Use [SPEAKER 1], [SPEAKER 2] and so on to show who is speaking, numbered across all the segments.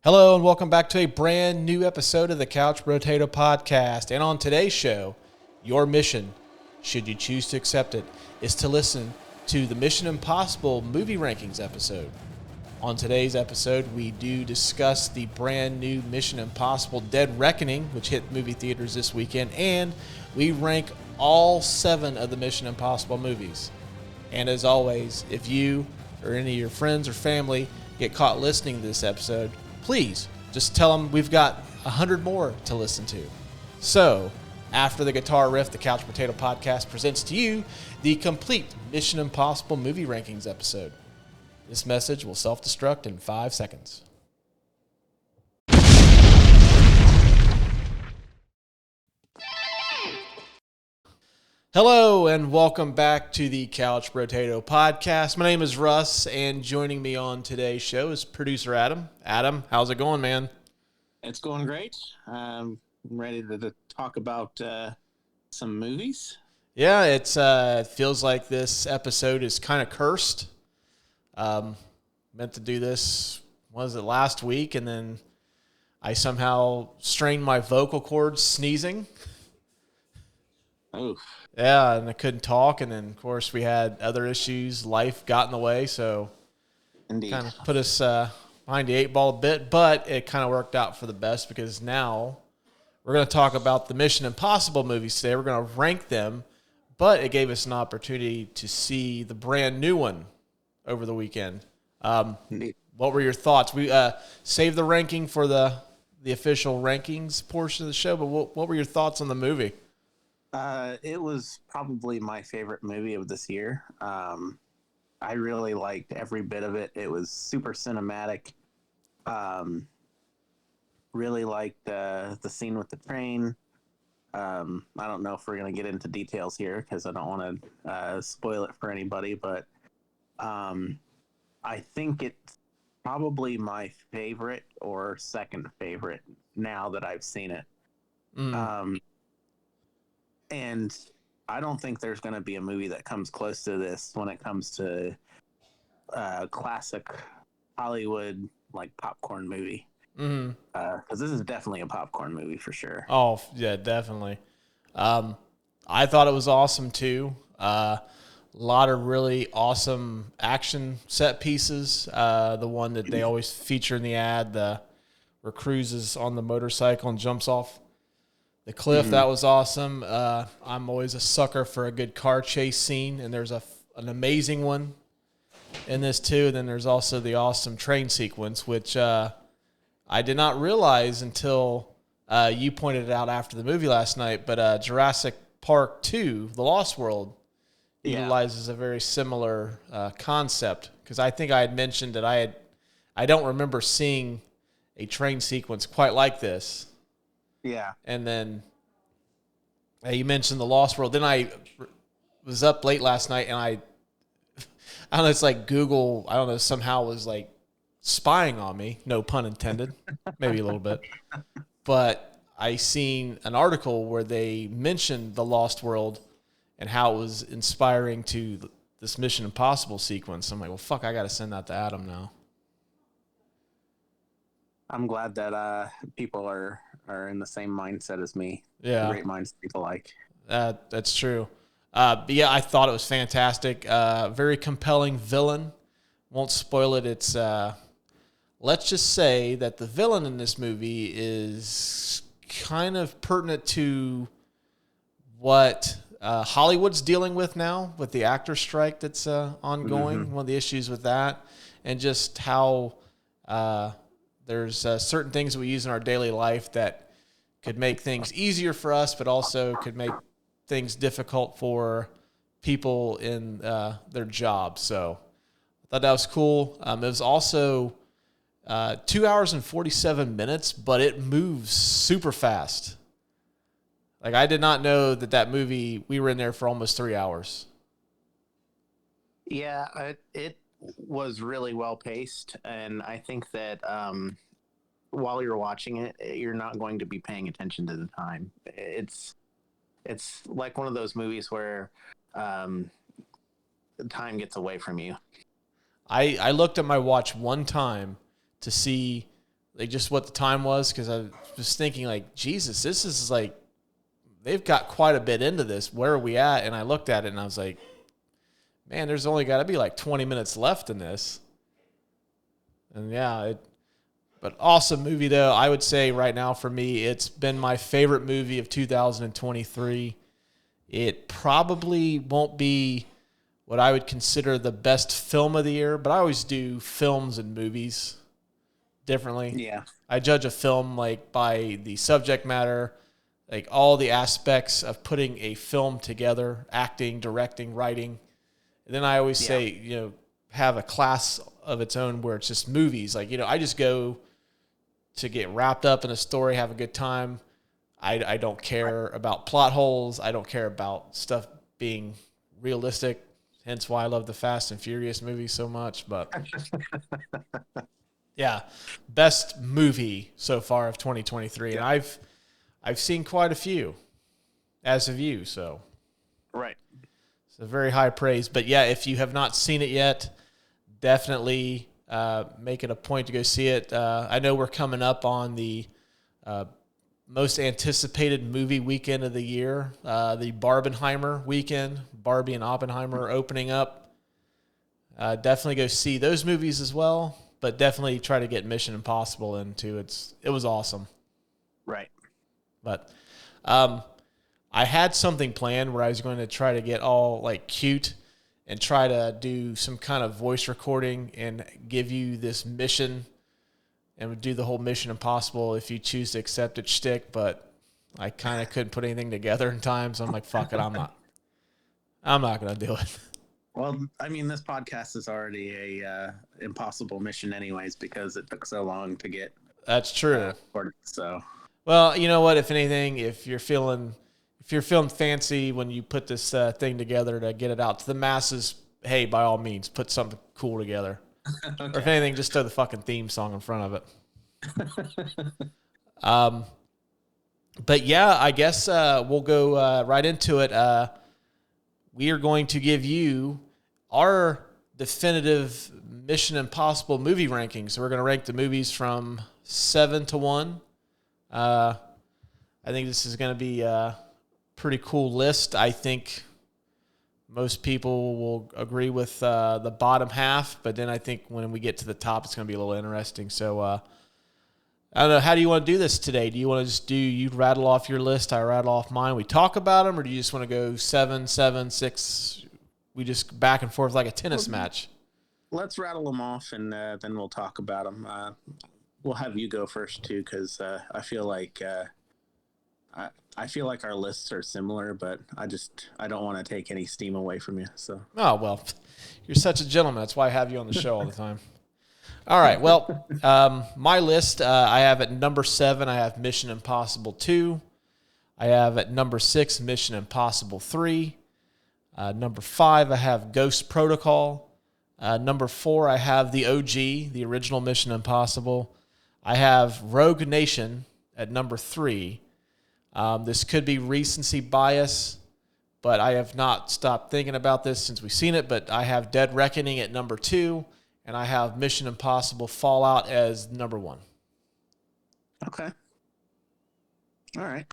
[SPEAKER 1] Hello and welcome back to a brand new episode of the Couchbrotatopodcast. And on today's show, your mission, should you choose to accept it, is to listen to the Mission Impossible movie rankings episode. On today's episode, we do discuss the brand new Mission Impossible Dead Reckoning, which hit movie theaters this weekend, and we rank all 7 of the Mission Impossible movies. And as always, if you or any of your friends or family get caught listening to this episode, please just tell them we've got 100 more to listen to. So, after the guitar riff, the Couch Potato Podcast presents to you the complete Mission Impossible movie rankings episode. This message will self-destruct in 5 seconds. Hello and welcome back to the Couch Potato Podcast. My name is Russ, and joining me on today's show is producer Adam. Adam, how's it going, man?
[SPEAKER 2] It's going great. I'm ready to talk about some movies.
[SPEAKER 1] Yeah, it feels like this episode is kind of cursed. Meant to do this, last week, and then I somehow strained my vocal cords sneezing.
[SPEAKER 2] Oh.
[SPEAKER 1] Yeah, and I couldn't talk, and then, of course, we had other issues. Life got in the way, so
[SPEAKER 2] Indeed.
[SPEAKER 1] Kind of put us behind the 8 ball a bit, but it kind of worked out for the best because now we're going to talk about the Mission Impossible movies today. We're going to rank them, but it gave us an opportunity to see the brand new one over the weekend. What were your thoughts? We saved the ranking for the official rankings portion of the show, but what were your thoughts on the movie?
[SPEAKER 2] It was probably my favorite movie of this year. I really liked every bit of it. It was super cinematic. Really liked the scene with the train. I don't know if we're going to get into details here because I don't want to spoil it for anybody, but I think it's probably my favorite or second favorite now that I've seen it. And I don't think there's going to be a movie that comes close to this when it comes to classic Hollywood, like, popcorn movie. Because this is definitely a popcorn movie for sure.
[SPEAKER 1] Oh, yeah, definitely. I thought it was awesome, too. A lot of really awesome action set pieces. The one that they always feature in the ad, where Cruise is on the motorcycle and jumps off the cliff, that was awesome. I'm always a sucker for a good car chase scene, and there's an amazing one in this too. And then there's also the awesome train sequence, which I did not realize until you pointed it out after the movie last night. But Jurassic Park 2, The Lost World, utilizes a very similar concept. Because I think I had mentioned that I don't remember seeing a train sequence quite like this.
[SPEAKER 2] Yeah.
[SPEAKER 1] And then you mentioned The Lost World. Then I was up late last night, and I don't know, it's like Google, I don't know, somehow was like spying on me. No pun intended. Maybe a little bit. But I seen an article where they mentioned The Lost World and how it was inspiring to this Mission Impossible sequence. I'm like, well, fuck, I got to send that to Adam now.
[SPEAKER 2] I'm glad that people are in the same mindset as me.
[SPEAKER 1] Yeah.
[SPEAKER 2] Great minds think alike.
[SPEAKER 1] That's true. But yeah, I thought it was fantastic. Very compelling villain. Won't spoil it. It's let's just say that the villain in this movie is kind of pertinent to what Hollywood's dealing with now with the actor strike that's ongoing. One of the issues with that, and just how there's certain things that we use in our daily life that could make things easier for us, but also could make things difficult for people in their jobs. So I thought that was cool. It was also 2 hours and 47 minutes, but it moves super fast. Like, I did not know that movie, we were in there for almost 3 hours.
[SPEAKER 2] Yeah, it was really well paced, and I think that while you're watching it, you're not going to be paying attention to the time. It's like one of those movies where time gets away from you.
[SPEAKER 1] I looked at my watch one time to see like just what the time was, because I was thinking like, Jesus, this is like, they've got quite a bit into this. Where are we at? And I looked at it and I was like, man, there's only got to be like 20 minutes left in this. And yeah, but awesome movie though. I would say right now for me, it's been my favorite movie of 2023. It probably won't be what I would consider the best film of the year, but I always do films and movies differently.
[SPEAKER 2] Yeah.
[SPEAKER 1] I judge a film like by the subject matter, like all the aspects of putting a film together, acting, directing, writing. And then I always say, have a class of its own where it's just movies. Like, I just go to get wrapped up in a story, have a good time. I don't care about plot holes. I don't care about stuff being realistic. Hence why I love the Fast and Furious movies so much. But yeah, best movie so far of 2023. Yeah. And I've seen quite a few, as have you. So
[SPEAKER 2] right.
[SPEAKER 1] So very high praise. But yeah, if you have not seen it yet, definitely make it a point to go see it. I know we're coming up on the most anticipated movie weekend of the year, the Barbenheimer weekend. Barbie and Oppenheimer opening up. Definitely go see those movies as well, but definitely try to get Mission Impossible into it. It was awesome.
[SPEAKER 2] Right.
[SPEAKER 1] But I had something planned where I was going to try to get all like cute and try to do some kind of voice recording and give you this mission and would do the whole Mission Impossible if you choose to accept it shtick, but I kind of couldn't put anything together in time, so I'm like, fuck it, I'm not going to do it.
[SPEAKER 2] Well, I mean, this podcast is already a impossible mission anyways because it took so long to get.
[SPEAKER 1] That's true.
[SPEAKER 2] So,
[SPEAKER 1] well, you know what? If anything, if you're feeling fancy when you put this thing together to get it out to the masses, hey, by all means, put something cool together. Okay. Or if anything, just throw the fucking theme song in front of it. But yeah, I guess we'll go right into it. We are going to give you our definitive Mission Impossible movie rankings. So we're going to rank the movies from 7 to 1. I think this is going to be a pretty cool list. I think most people will agree with the bottom half, but then I think when we get to the top, it's going to be a little interesting. So I don't know. How do you want to do this today? Do you want to just you rattle off your list, I rattle off mine, we talk about them, or do you just want to go 7, 7, 6? We just back and forth like a tennis match.
[SPEAKER 2] Let's rattle them off, and then we'll talk about them. We'll have you go first too, because I feel like I feel like our lists are similar, but I don't want to take any steam away from you. So.
[SPEAKER 1] Oh well, you're such a gentleman. That's why I have you on the show all the time. All right. Well, my list, I have at number 7, I have Mission Impossible 2. I have at number 6, Mission Impossible 3. Number 5, I have Ghost Protocol. Number 4, I have the OG, the original Mission Impossible. I have Rogue Nation at number 3. This could be recency bias, but I have not stopped thinking about this since we've seen it. But I have Dead Reckoning at number 2. And I have Mission Impossible Fallout as number 1.
[SPEAKER 2] Okay. All right.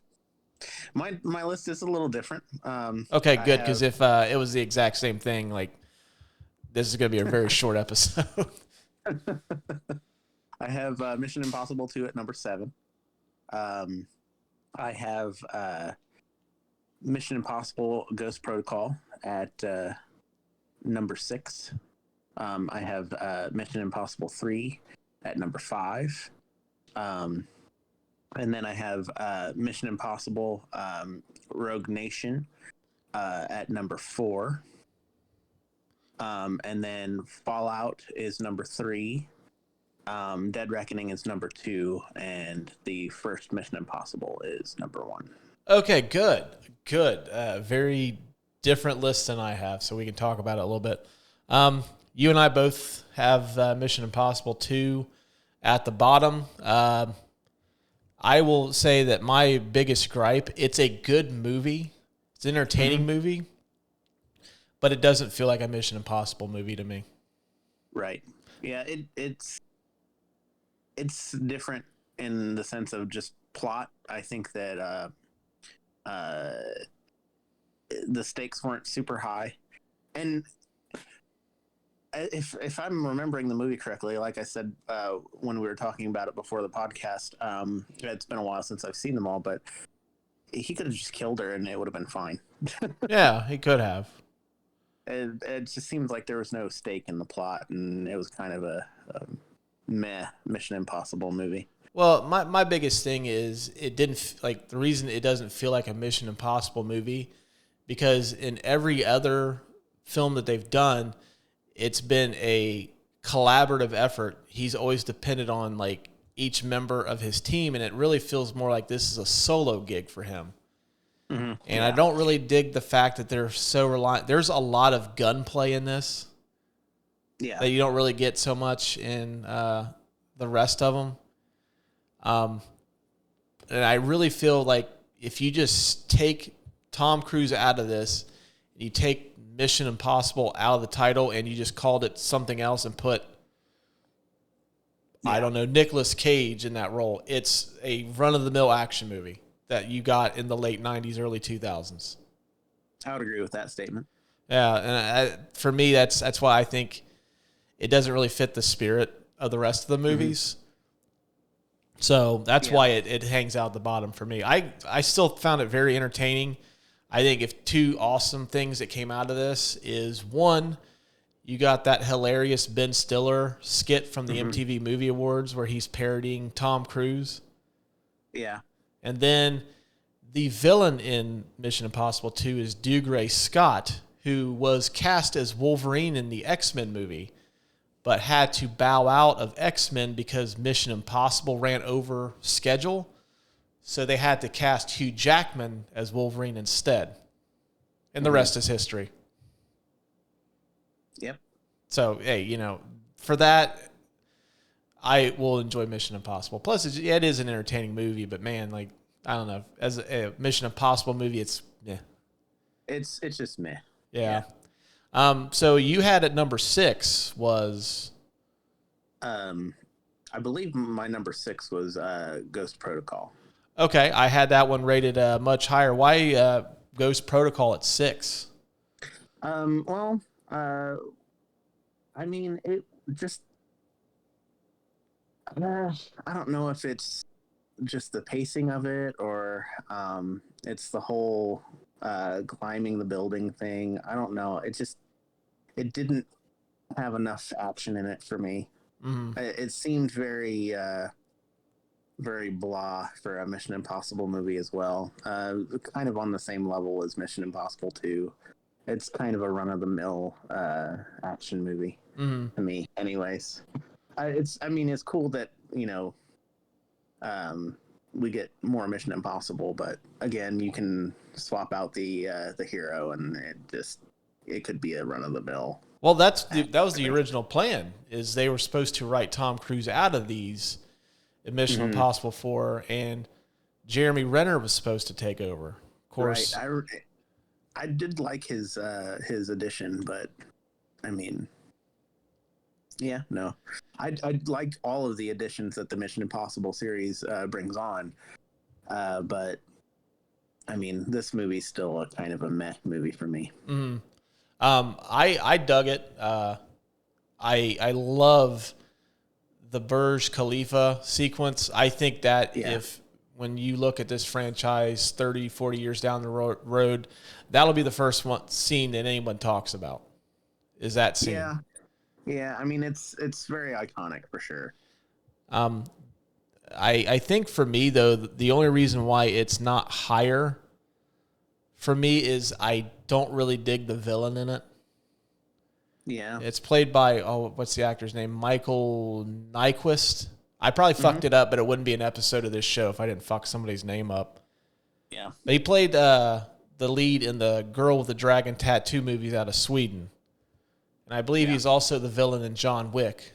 [SPEAKER 2] My list is a little different.
[SPEAKER 1] Okay, good, because if it was the exact same thing, like this is going to be a very short episode.
[SPEAKER 2] I have Mission Impossible 2 at number 7. I have Mission Impossible Ghost Protocol at number 6. I have Mission Impossible 3 at number 5. And then I have Mission Impossible Rogue Nation at number 4. And then Fallout is number 3. Dead Reckoning is number 2. And the first Mission Impossible is number 1.
[SPEAKER 1] Okay, good. Very different list than I have, so we can talk about it a little bit. You and I both have Mission Impossible 2 at the bottom. I will say that my biggest gripe, it's a good movie. It's an entertaining movie, but it doesn't feel like a Mission Impossible movie to me.
[SPEAKER 2] Right. Yeah, it's it's different in the sense of just plot. I think that uh, the stakes weren't super high, and if I'm remembering the movie correctly, like I said when we were talking about it before the podcast, it's been a while since I've seen them all, but he could have just killed her and it would have been fine.
[SPEAKER 1] Yeah, he could have.
[SPEAKER 2] It just seems like there was no stake in the plot, and it was kind of a meh Mission Impossible movie.
[SPEAKER 1] Well, my biggest thing is it didn't like the reason it doesn't feel like a Mission Impossible movie because in every other film that they've done, it's been a collaborative effort. He's always depended on like each member of his team, and it really feels more like this is a solo gig for him.
[SPEAKER 2] Mm-hmm.
[SPEAKER 1] And I don't really dig the fact that they're so reliant. There's a lot of gunplay in this that you don't really get so much in the rest of them. And I really feel like if you just take Tom Cruise out of this, you take Mission Impossible out of the title, and you just called it something else and put, I don't know, Nicolas Cage in that role. It's a run-of-the-mill action movie that you got in the late 90s, early 2000s.
[SPEAKER 2] I would agree with that statement.
[SPEAKER 1] Yeah, and for me, that's why I think it doesn't really fit the spirit of the rest of the movies. So that's why it hangs out at the bottom for me. I still found it very entertaining. I think if two awesome things that came out of this is, one, you got that hilarious Ben Stiller skit from the MTV Movie Awards where he's parodying Tom Cruise.
[SPEAKER 2] Yeah.
[SPEAKER 1] And then the villain in Mission Impossible 2 is Dougray Scott, who was cast as Wolverine in the X-Men movie, but had to bow out of X-Men because Mission Impossible ran over schedule. So they had to cast Hugh Jackman as Wolverine instead. And the rest is history.
[SPEAKER 2] Yep.
[SPEAKER 1] So, hey, for that, I will enjoy Mission Impossible. Plus, it is an entertaining movie, but man, like, I don't know. As a Mission Impossible movie, it's meh.
[SPEAKER 2] It's just meh.
[SPEAKER 1] Yeah. So you had at number 6 was...
[SPEAKER 2] I believe my number 6 was Ghost Protocol.
[SPEAKER 1] Okay, I had that one rated much higher. Why Ghost Protocol at 6?
[SPEAKER 2] Well, I mean, it just... I don't know if it's just the pacing of it or it's the whole climbing the building thing. I don't know. It didn't have enough action in it for me. It seemed very very blah for a Mission Impossible movie as well. Kind of on the same level as Mission Impossible 2. It's kind of a run-of-the-mill action movie to me anyways. It's cool that, we get more Mission Impossible, but again, you can swap out the hero and it could be a run-of-the-mill.
[SPEAKER 1] Well, that was the original plan, is they were supposed to write Tom Cruise out of these Mission Impossible 4, and Jeremy Renner was supposed to take over. Of course,
[SPEAKER 2] right. I did like his addition, but I mean, yeah, no, I liked all of the additions that the Mission Impossible series brings on, but I mean, this movie's still a kind of a meh movie for me.
[SPEAKER 1] I dug it. I love the Burj Khalifa sequence. I think that when you look at this franchise 30, 40 years down the road, that'll be the first scene that anyone talks about, is that scene.
[SPEAKER 2] Yeah. I mean, it's very iconic for sure.
[SPEAKER 1] I think for me, though, the only reason why it's not higher for me is I don't really dig the villain in it.
[SPEAKER 2] Yeah.
[SPEAKER 1] It's played by, what's the actor's name? Michael Nyquist. I probably fucked it up, but it wouldn't be an episode of this show if I didn't fuck somebody's name up.
[SPEAKER 2] Yeah.
[SPEAKER 1] But he played the lead in the Girl with the Dragon Tattoo movies out of Sweden. And I believe he's also the villain in John Wick,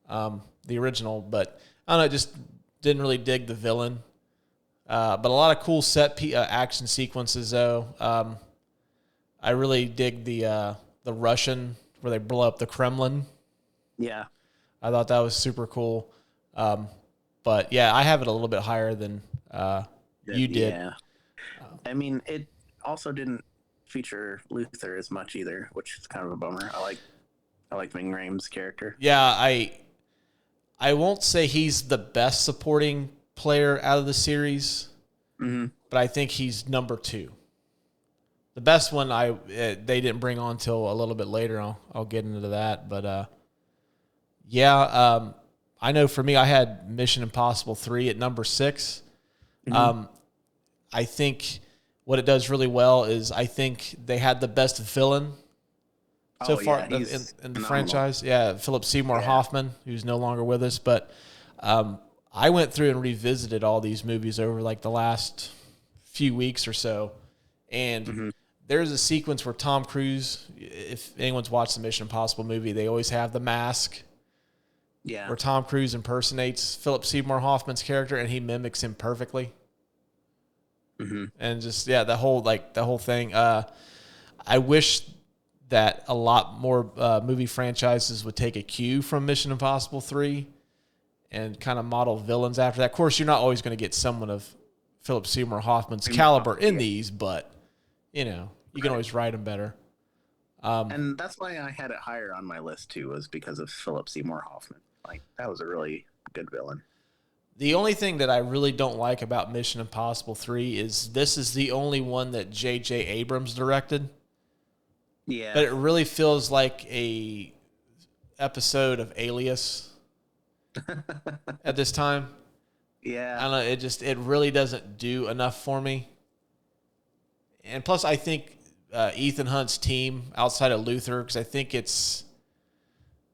[SPEAKER 1] the original. But I don't know, just didn't really dig the villain. But a lot of cool action sequences, though. I really dig the Russian where they blow up the Kremlin.
[SPEAKER 2] Yeah.
[SPEAKER 1] I thought that was super cool. But yeah, I have it a little bit higher than you did.
[SPEAKER 2] Yeah. I mean, it also didn't feature Luther as much either, which is kind of a bummer. I like Ving Rhames' character.
[SPEAKER 1] Yeah, I won't say he's the best supporting player out of the series, but I think he's number 2. The best one they didn't bring on till a little bit later. I'll get into that, but I know for me I had Mission Impossible 3 at number 6. I think what it does really well is I think they had the best villain so far in the franchise. Yeah, Philip Seymour Hoffman, who's no longer with us. But I went through and revisited all these movies over like the last few weeks or so. And there's a sequence where Tom Cruise, if anyone's watched the Mission Impossible movie, they always have the mask. Yeah. Where Tom Cruise impersonates Philip Seymour Hoffman's character and he mimics him perfectly. And just, the whole thing. I wish that a lot more movie franchises would take a cue from Mission Impossible 3 and kind of model villains after that. Of course, you're not always going to get someone of Philip Seymour Hoffman's caliber in these, but, you can always write them better.
[SPEAKER 2] And that's why I had it higher on my list, too, was because of Philip Seymour Hoffman. Like, that was a really good villain.
[SPEAKER 1] The only thing that I really don't like about Mission Impossible 3 is this is the only one that J.J. Abrams directed. Yeah. But it really feels like a episode of Alias at this time. Yeah. I don't know. It really doesn't do enough for me. And plus, I think Ethan Hunt's team outside of Luther, because I think it's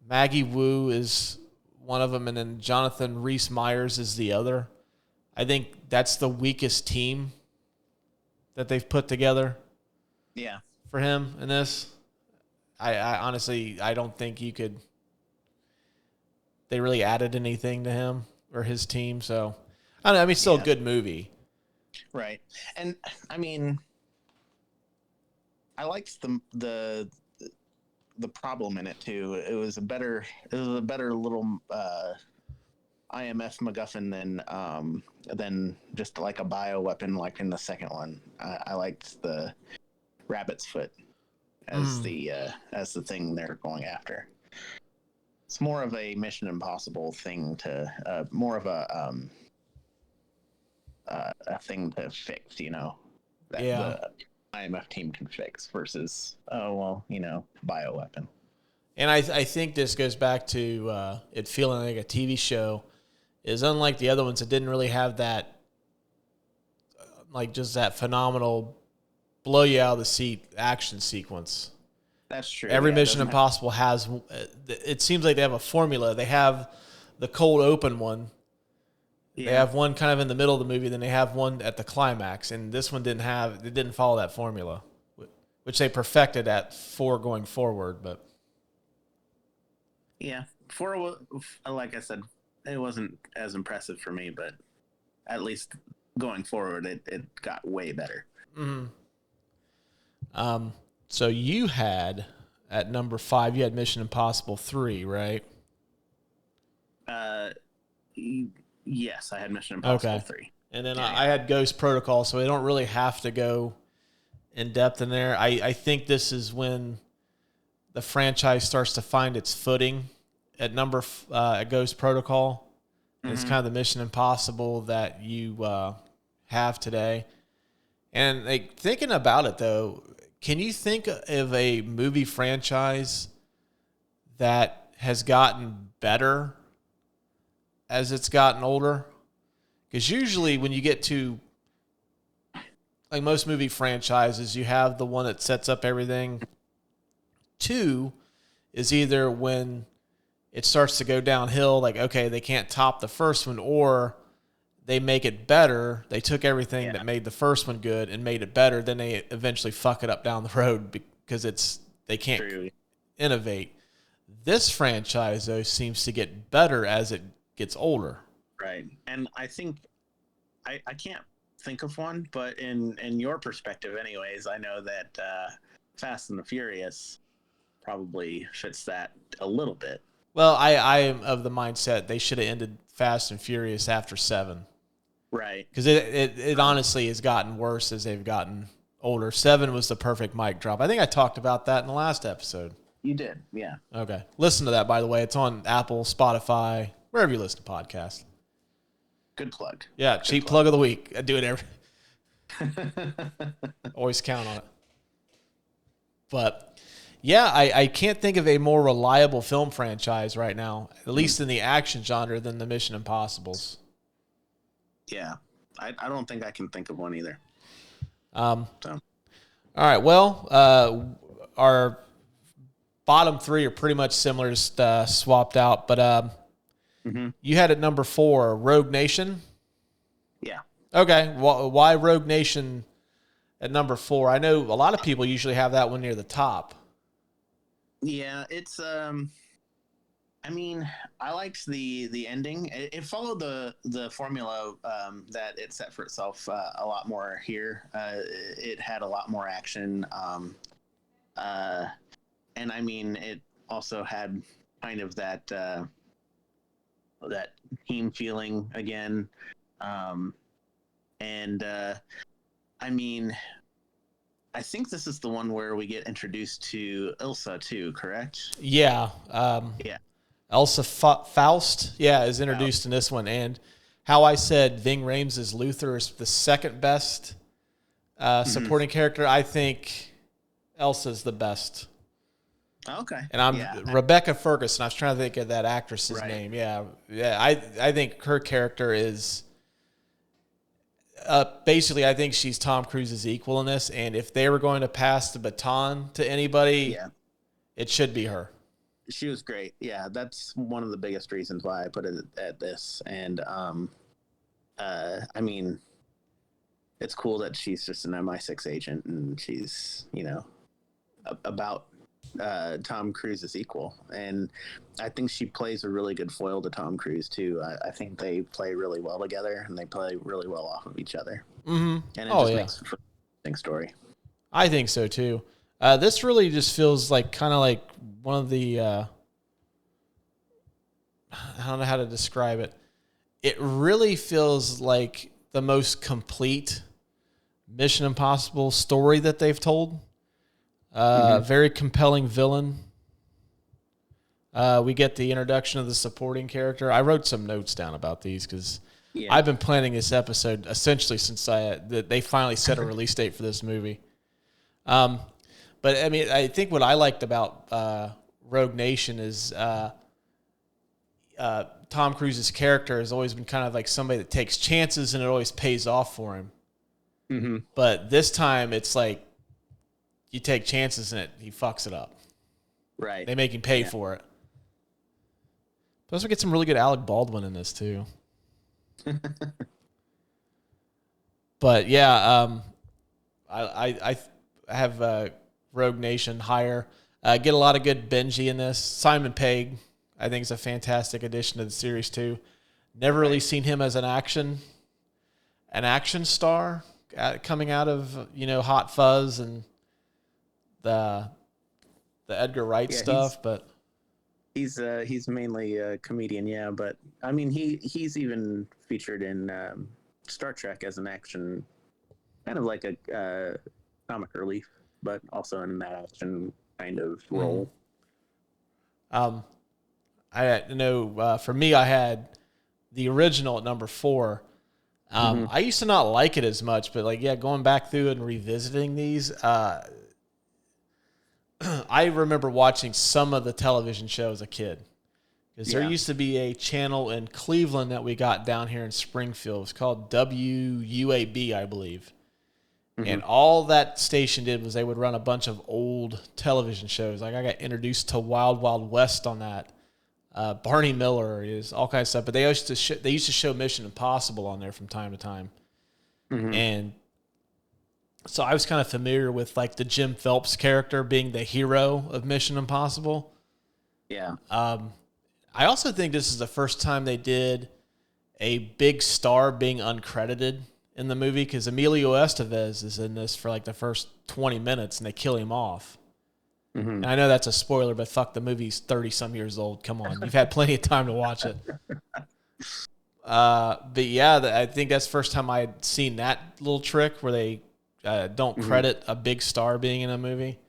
[SPEAKER 1] Maggie Wu is one of them, and then Jonathan Rhys-Meyers is the other. I think that's the weakest team that they've put together. Yeah. For him in this. I honestly, I don't think they really added anything to him or his team. So, I don't know, still a good movie.
[SPEAKER 2] Right. And, I mean, I liked the problem in it too. It was a better little IMF MacGuffin than just like a bioweapon like in the second one. I liked the rabbit's foot as the thing they're going after. It's more of a Mission Impossible thing more of a thing to fix, that the IMF team can fix versus, bioweapon.
[SPEAKER 1] And I think this goes back to it feeling like a TV show. Is unlike the other ones, it didn't really have that, just that phenomenal blow you out of the seat action sequence.
[SPEAKER 2] That's true.
[SPEAKER 1] Every Mission Impossible has, it seems like they have a formula. They have the cold open one. Yeah. They have one kind of in the middle of the movie, then they have one at the climax. And this one didn't follow that formula, which they perfected at 4 going forward. But
[SPEAKER 2] yeah, 4, like I said, it wasn't as impressive for me, but at least going forward, it got way better.
[SPEAKER 1] So you had at number 5, you had Mission Impossible 3, right?
[SPEAKER 2] Yes, I had Mission Impossible 3.
[SPEAKER 1] And then I had Ghost Protocol, so we don't really have to go in depth in there. I think this is when the franchise starts to find its footing at at Ghost Protocol. Mm-hmm. It's kind of the Mission Impossible that you have today. And thinking about it, though, can you think of a movie franchise that has gotten better as it's gotten older? Because usually when you get to, like most movie franchises, you have the one that sets up everything. 2 is either when it starts to go downhill, like, okay, they can't top the first one, or they make it better. They took everything that made the first one good and made it better. Then they eventually fuck it up down the road because they can't innovate. This franchise, though, seems to get better as it gets older.
[SPEAKER 2] Right. And I think I can't think of one, but in your perspective anyways, I know that Fast and the Furious probably fits that a little bit.
[SPEAKER 1] Well, I am of the mindset they should have ended Fast and Furious after 7.
[SPEAKER 2] Right.
[SPEAKER 1] Because it honestly has gotten worse as they've gotten older. 7 was the perfect mic drop. I think I talked about that in the last episode.
[SPEAKER 2] You did, yeah.
[SPEAKER 1] Okay. Listen to that, by the way. It's on Apple, Spotify, wherever you listen to podcasts.
[SPEAKER 2] Good plug.
[SPEAKER 1] Yeah,
[SPEAKER 2] Good
[SPEAKER 1] cheap plug of the week. I do it every. Always count on it. But, yeah, I can't think of a more reliable film franchise right now, at least in the action genre, than the Mission Impossibles.
[SPEAKER 2] Yeah. I don't think I can think of one either.
[SPEAKER 1] All right, well, our bottom 3 are pretty much similar, just swapped out. But you had at number 4, Rogue Nation.
[SPEAKER 2] Yeah.
[SPEAKER 1] Okay, why Rogue Nation at number 4? I know a lot of people usually have that one near the top.
[SPEAKER 2] Yeah, it's I mean, I liked the ending. It followed the formula that it set for itself a lot more here. It had a lot more action, and I mean, it also had kind of that team feeling again, and I mean, I think this is the one where we get introduced to Ilsa too, correct?
[SPEAKER 1] Yeah.
[SPEAKER 2] Yeah.
[SPEAKER 1] Elsa Faust, is introduced in this one. And how I said Ving Rhames' Luther is the second best supporting character. I think Elsa's the best.
[SPEAKER 2] Okay.
[SPEAKER 1] And Rebecca Ferguson. I was trying to think of that actress's name. Yeah. I think her character is basically, I think she's Tom Cruise's equal in this. And if they were going to pass the baton to anybody, it should be her.
[SPEAKER 2] She was great. Yeah, that's one of the biggest reasons why I put it at this. And I mean, it's cool that she's just an MI6 agent and she's, about Tom Cruise's equal. And I think she plays a really good foil to Tom Cruise too. I think they play really well together and they play really well off of each other.
[SPEAKER 1] Mm-hmm.
[SPEAKER 2] And it just makes for an interesting story.
[SPEAKER 1] I think so too. This really just feels like kind of like one of the, I don't know how to describe it. It really feels like the most complete Mission Impossible story that they've told. Very compelling villain. We get the introduction of the supporting character. I wrote some notes down about these because I've been planning this episode essentially since they finally set a release date for this movie. But I mean, I think what I liked about Rogue Nation is Tom Cruise's character has always been kind of like somebody that takes chances and it always pays off for him.
[SPEAKER 2] Mm-hmm.
[SPEAKER 1] But this time it's like you take chances and he fucks it up.
[SPEAKER 2] Right.
[SPEAKER 1] They make him pay for it. Plus, we get some really good Alec Baldwin in this too. But yeah, I have Rogue Nation higher. Get a lot of good Benji in this. Simon Pegg, I think, is a fantastic addition to the series too. Never really seen him as an action star coming out of Hot Fuzz and the Edgar Wright stuff, but
[SPEAKER 2] he's mainly a comedian, but I mean he's even featured in Star Trek as an action, kind of like a comic relief, but also in that action kind of role.
[SPEAKER 1] I know for me, I had the original at number 4. I used to not like it as much, but going back through and revisiting these, I remember watching some of the television show as a kid. Because there used to be a channel in Cleveland that we got down here in Springfield. It was called WUAB, I believe. And all that station did was they would run a bunch of old television shows. Like I got introduced to Wild Wild West on that. Barney Miller is all kinds of stuff. But they used to show Mission Impossible on there from time to time. And so I was kind of familiar with like the Jim Phelps character being the hero of Mission Impossible.
[SPEAKER 2] Yeah.
[SPEAKER 1] I also think this is the first time they did a big star being uncredited in the movie because Emilio Estevez is in this for like the first 20 minutes and they kill him off.
[SPEAKER 2] Mm-hmm.
[SPEAKER 1] And I know that's a spoiler, but fuck, the movie's 30-some years old. Come on. You've had plenty of time to watch it. But yeah, I think that's the first time I had seen that little trick where they don't credit a big star being in a movie.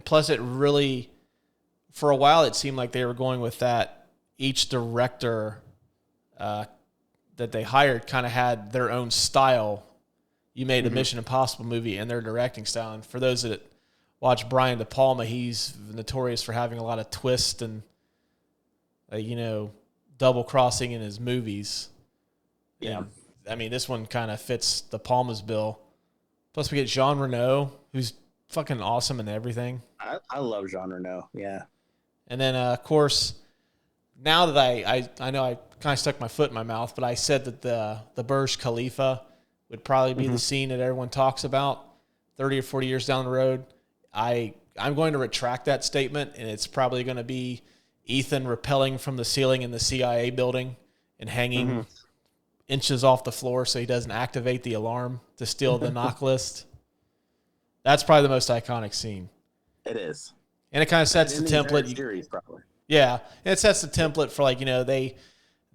[SPEAKER 1] Plus, it really, for a while, it seemed like they were going with that. Each director that they hired kind of had their own style. You made a Mission Impossible movie and their directing style. And for those that watch Brian De Palma, he's notorious for having a lot of twists and, double crossing in his movies.
[SPEAKER 2] Yeah.
[SPEAKER 1] I mean, this one kind of fits De Palma's bill. Plus, we get Jean Reno, who's fucking awesome in everything.
[SPEAKER 2] I love Jean Reno. Yeah.
[SPEAKER 1] And then, of course, now that I know I kind of stuck my foot in my mouth, but I said that the Burj Khalifa would probably be the scene that everyone talks about 30 or 40 years down the road. I'm going to retract that statement, and it's probably going to be Ethan rappelling from the ceiling in the CIA building and hanging inches off the floor so he doesn't activate the alarm to steal the knock list. That's probably the most iconic scene.
[SPEAKER 2] It is.
[SPEAKER 1] And it kind of sets the template.
[SPEAKER 2] Series, probably.
[SPEAKER 1] Yeah, and it sets the template for, like, they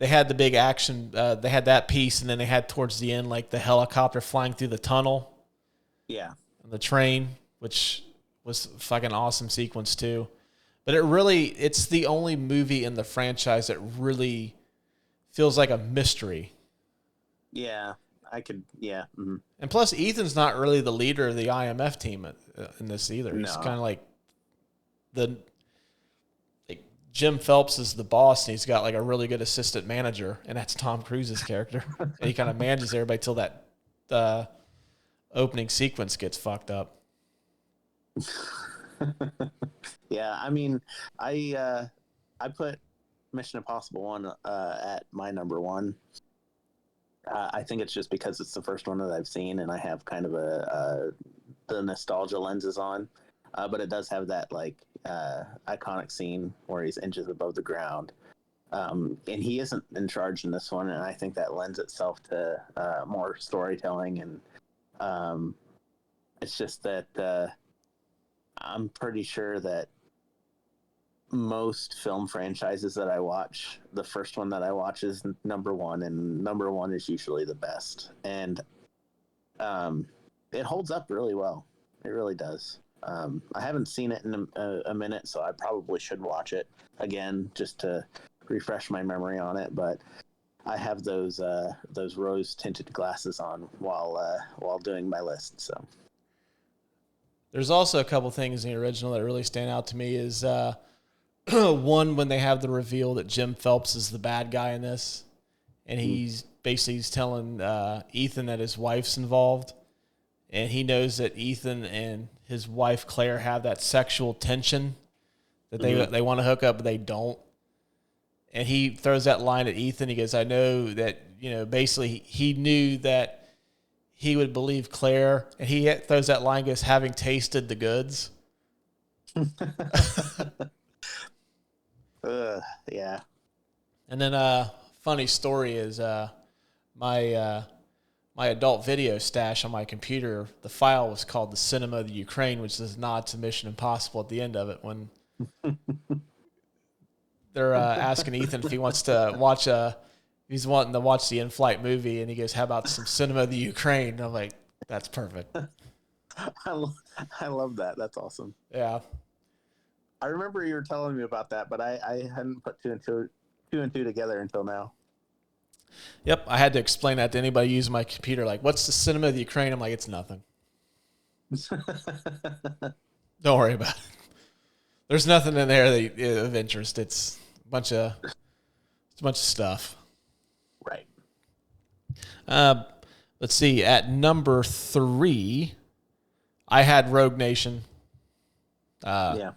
[SPEAKER 1] had the big action. They had that piece, and then they had towards the end, like, the helicopter flying through the tunnel.
[SPEAKER 2] Yeah.
[SPEAKER 1] And the train, which was a fucking awesome sequence too. But it's the only movie in the franchise that really feels like a mystery.
[SPEAKER 2] Yeah, yeah. Mm-hmm.
[SPEAKER 1] And plus, Ethan's not really the leader of the IMF team in this either. He's kind of like Jim Phelps is the boss, and he's got like a really good assistant manager, and that's Tom Cruise's character. And he kind of manages everybody till that opening sequence gets fucked up.
[SPEAKER 2] Yeah, I mean, I put Mission Impossible 1 at my number 1. I think it's just because it's the first one that I've seen, and I have kind of the nostalgia lenses on. But it does have that like iconic scene where he's inches above the ground, and he isn't in charge in this one, and I think that lends itself to more storytelling, and it's just that I'm pretty sure that most film franchises that I watch, the first one that I watch is number 1, and number 1 is usually the best, and it holds up really well. It really does. I haven't seen it in a minute, so I probably should watch it again just to refresh my memory on it. But I have those rose tinted glasses on while doing my list. So
[SPEAKER 1] there's also a couple things in the original that really stand out to me. Is one, when they have the reveal that Jim Phelps is the bad guy in this, and he's telling Ethan that his wife's involved. And he knows that Ethan and his wife Claire have that sexual tension that they want to hook up, but they don't. And he throws that line at Ethan. He goes, "I know that, basically he knew that he would believe Claire." And he throws that line, goes, "having tasted the goods."
[SPEAKER 2] Yeah.
[SPEAKER 1] And then funny story is my adult video stash on my computer, the file was called The Cinema of the Ukraine, which is a nod to Mission Impossible at the end of it when they're asking Ethan if he wants to watch he's wanting to watch the in-flight movie, and he goes, "How about some Cinema of the Ukraine?" And I'm like, that's perfect.
[SPEAKER 2] I love that. That's awesome.
[SPEAKER 1] Yeah.
[SPEAKER 2] I remember you were telling me about that, but I hadn't put two and two together until now.
[SPEAKER 1] Yep, I had to explain that to anybody using my computer. Like, what's the Cinema of the Ukraine? I'm like, it's nothing. Don't worry about it. There's nothing in there of interest. It's a bunch of stuff.
[SPEAKER 2] Right.
[SPEAKER 1] Let's see. At number 3, I had Rogue Nation.
[SPEAKER 2] Yeah.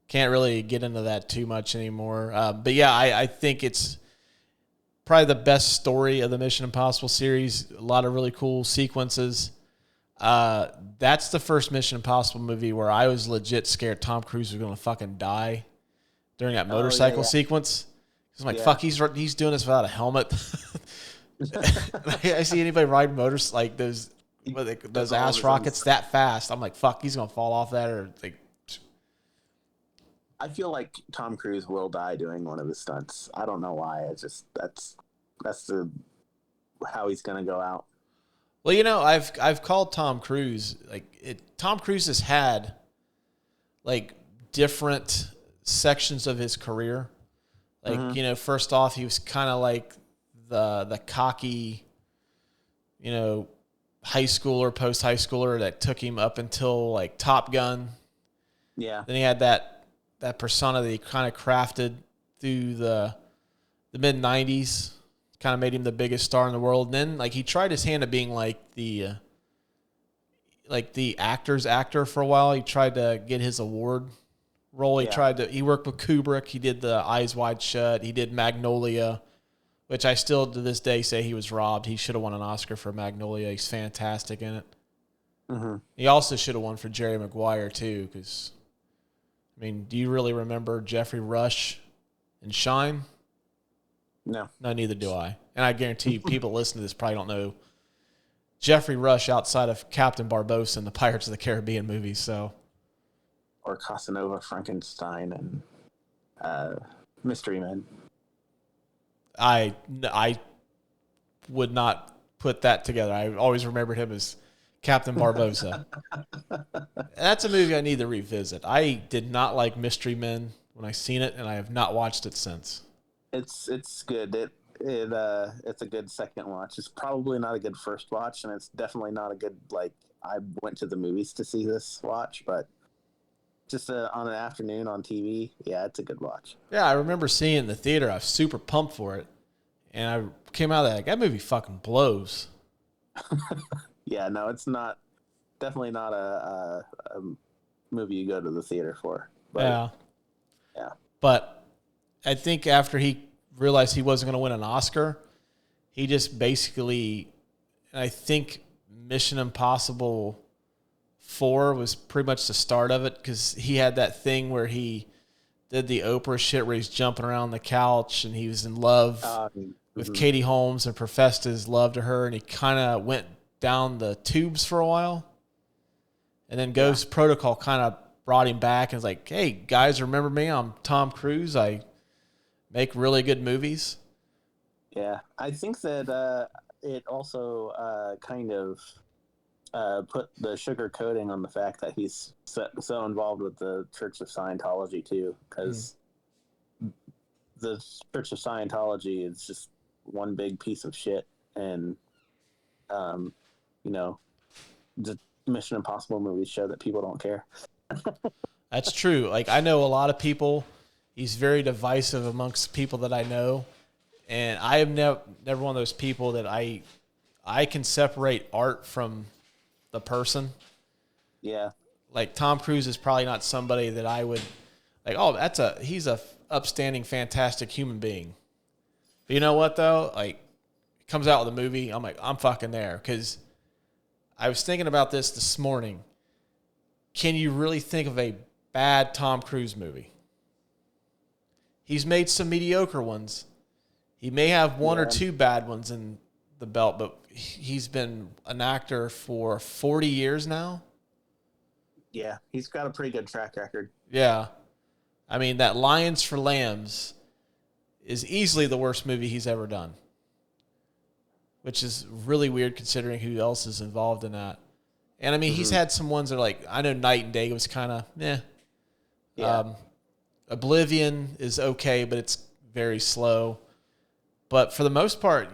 [SPEAKER 1] Can't really get into that too much anymore. But yeah, I think it's probably the best story of the Mission Impossible series. A lot of really cool sequences. That's the first Mission Impossible movie where I was legit scared Tom Cruise was going to fucking die during that motorcycle sequence. I'm like, fuck, he's doing this without a helmet. I see anybody riding motors like those those ass rockets that fast. I'm like, fuck, he's gonna fall off that, or like.
[SPEAKER 2] I feel like Tom Cruise will die doing one of his stunts. I don't know why. It's just that's how he's gonna go out.
[SPEAKER 1] Well, I've called Tom Cruise Tom Cruise has had like different sections of his career. Like, first off, he was kind of like the cocky, high schooler, post high schooler that took him up until like Top Gun.
[SPEAKER 2] Yeah.
[SPEAKER 1] Then he had that persona that he kind of crafted through the mid 90s, kind of made him the biggest star in the world. And then like he tried his hand at being like the actor's actor for a while. He tried to get his award role. He worked with Kubrick. He did the Eyes Wide Shut. He did Magnolia, which I still to this day say he was robbed. He should have won an Oscar for Magnolia. He's fantastic in it.
[SPEAKER 2] Mm-hmm.
[SPEAKER 1] He also should have won for Jerry Maguire too, because do you really remember Jeffrey Rush and Shine?
[SPEAKER 2] No,
[SPEAKER 1] neither do I. And I guarantee you people listening to this probably don't know Jeffrey Rush outside of Captain Barbossa and the Pirates of the Caribbean movies. So,
[SPEAKER 2] or Casanova, Frankenstein, and Mystery Men.
[SPEAKER 1] I would not put that together. I always remembered him as Captain Barbossa. That's a movie I need to revisit. I did not like Mystery Men when I seen it, and I have not watched it since.
[SPEAKER 2] It's good. It's a good second watch. It's probably not a good first watch, and it's definitely not a good I went to the movies to see this watch, but just on an afternoon on TV, yeah, it's a good watch.
[SPEAKER 1] Yeah, I remember seeing it in the theater. I was super pumped for it, and I came out of that movie fucking blows.
[SPEAKER 2] Yeah, no, it's not. Definitely not a movie you go to the theater for. But, yeah. But
[SPEAKER 1] I think after he realized he wasn't going to win an Oscar, he just basically, I think Mission Impossible 4 was pretty much the start of it, because he had that thing where he did the Oprah shit where he's jumping around the couch and he was in love with Katie Holmes and professed his love to her, and he kind of went down the tubes for a while. And then Ghost Protocol kind of brought him back and was like, hey, guys, remember me? I'm Tom Cruise. I make really good movies.
[SPEAKER 2] Yeah, I think that it also kind of put the sugar coating on the fact that he's so involved with the Church of Scientology, too, because the Church of Scientology is just one big piece of shit. And, the Mission Impossible movies show that people don't care.
[SPEAKER 1] That's true. Like, I know a lot of people. He's very divisive amongst people that I know. And I am never one of those people that I can separate art from the person.
[SPEAKER 2] Yeah.
[SPEAKER 1] Like, Tom Cruise is probably not somebody that I would like, he's a upstanding, fantastic human being. But you know what, though? Like, it comes out with a movie, I'm like, I'm fucking there. Because I was thinking about this morning. Can you really think of a bad Tom Cruise movie? He's made some mediocre ones. He may have one or two bad ones in the belt, but he's been an actor for 40 years now.
[SPEAKER 2] Yeah, he's got a pretty good track record.
[SPEAKER 1] Yeah. I mean, that Lions for Lambs is easily the worst movie he's ever done, which is really weird considering who else is involved in that. And, I mean, he's had some ones that are like, I know Night and Day was kind of, Yeah. Oblivion is okay, but it's very slow. But for the most part,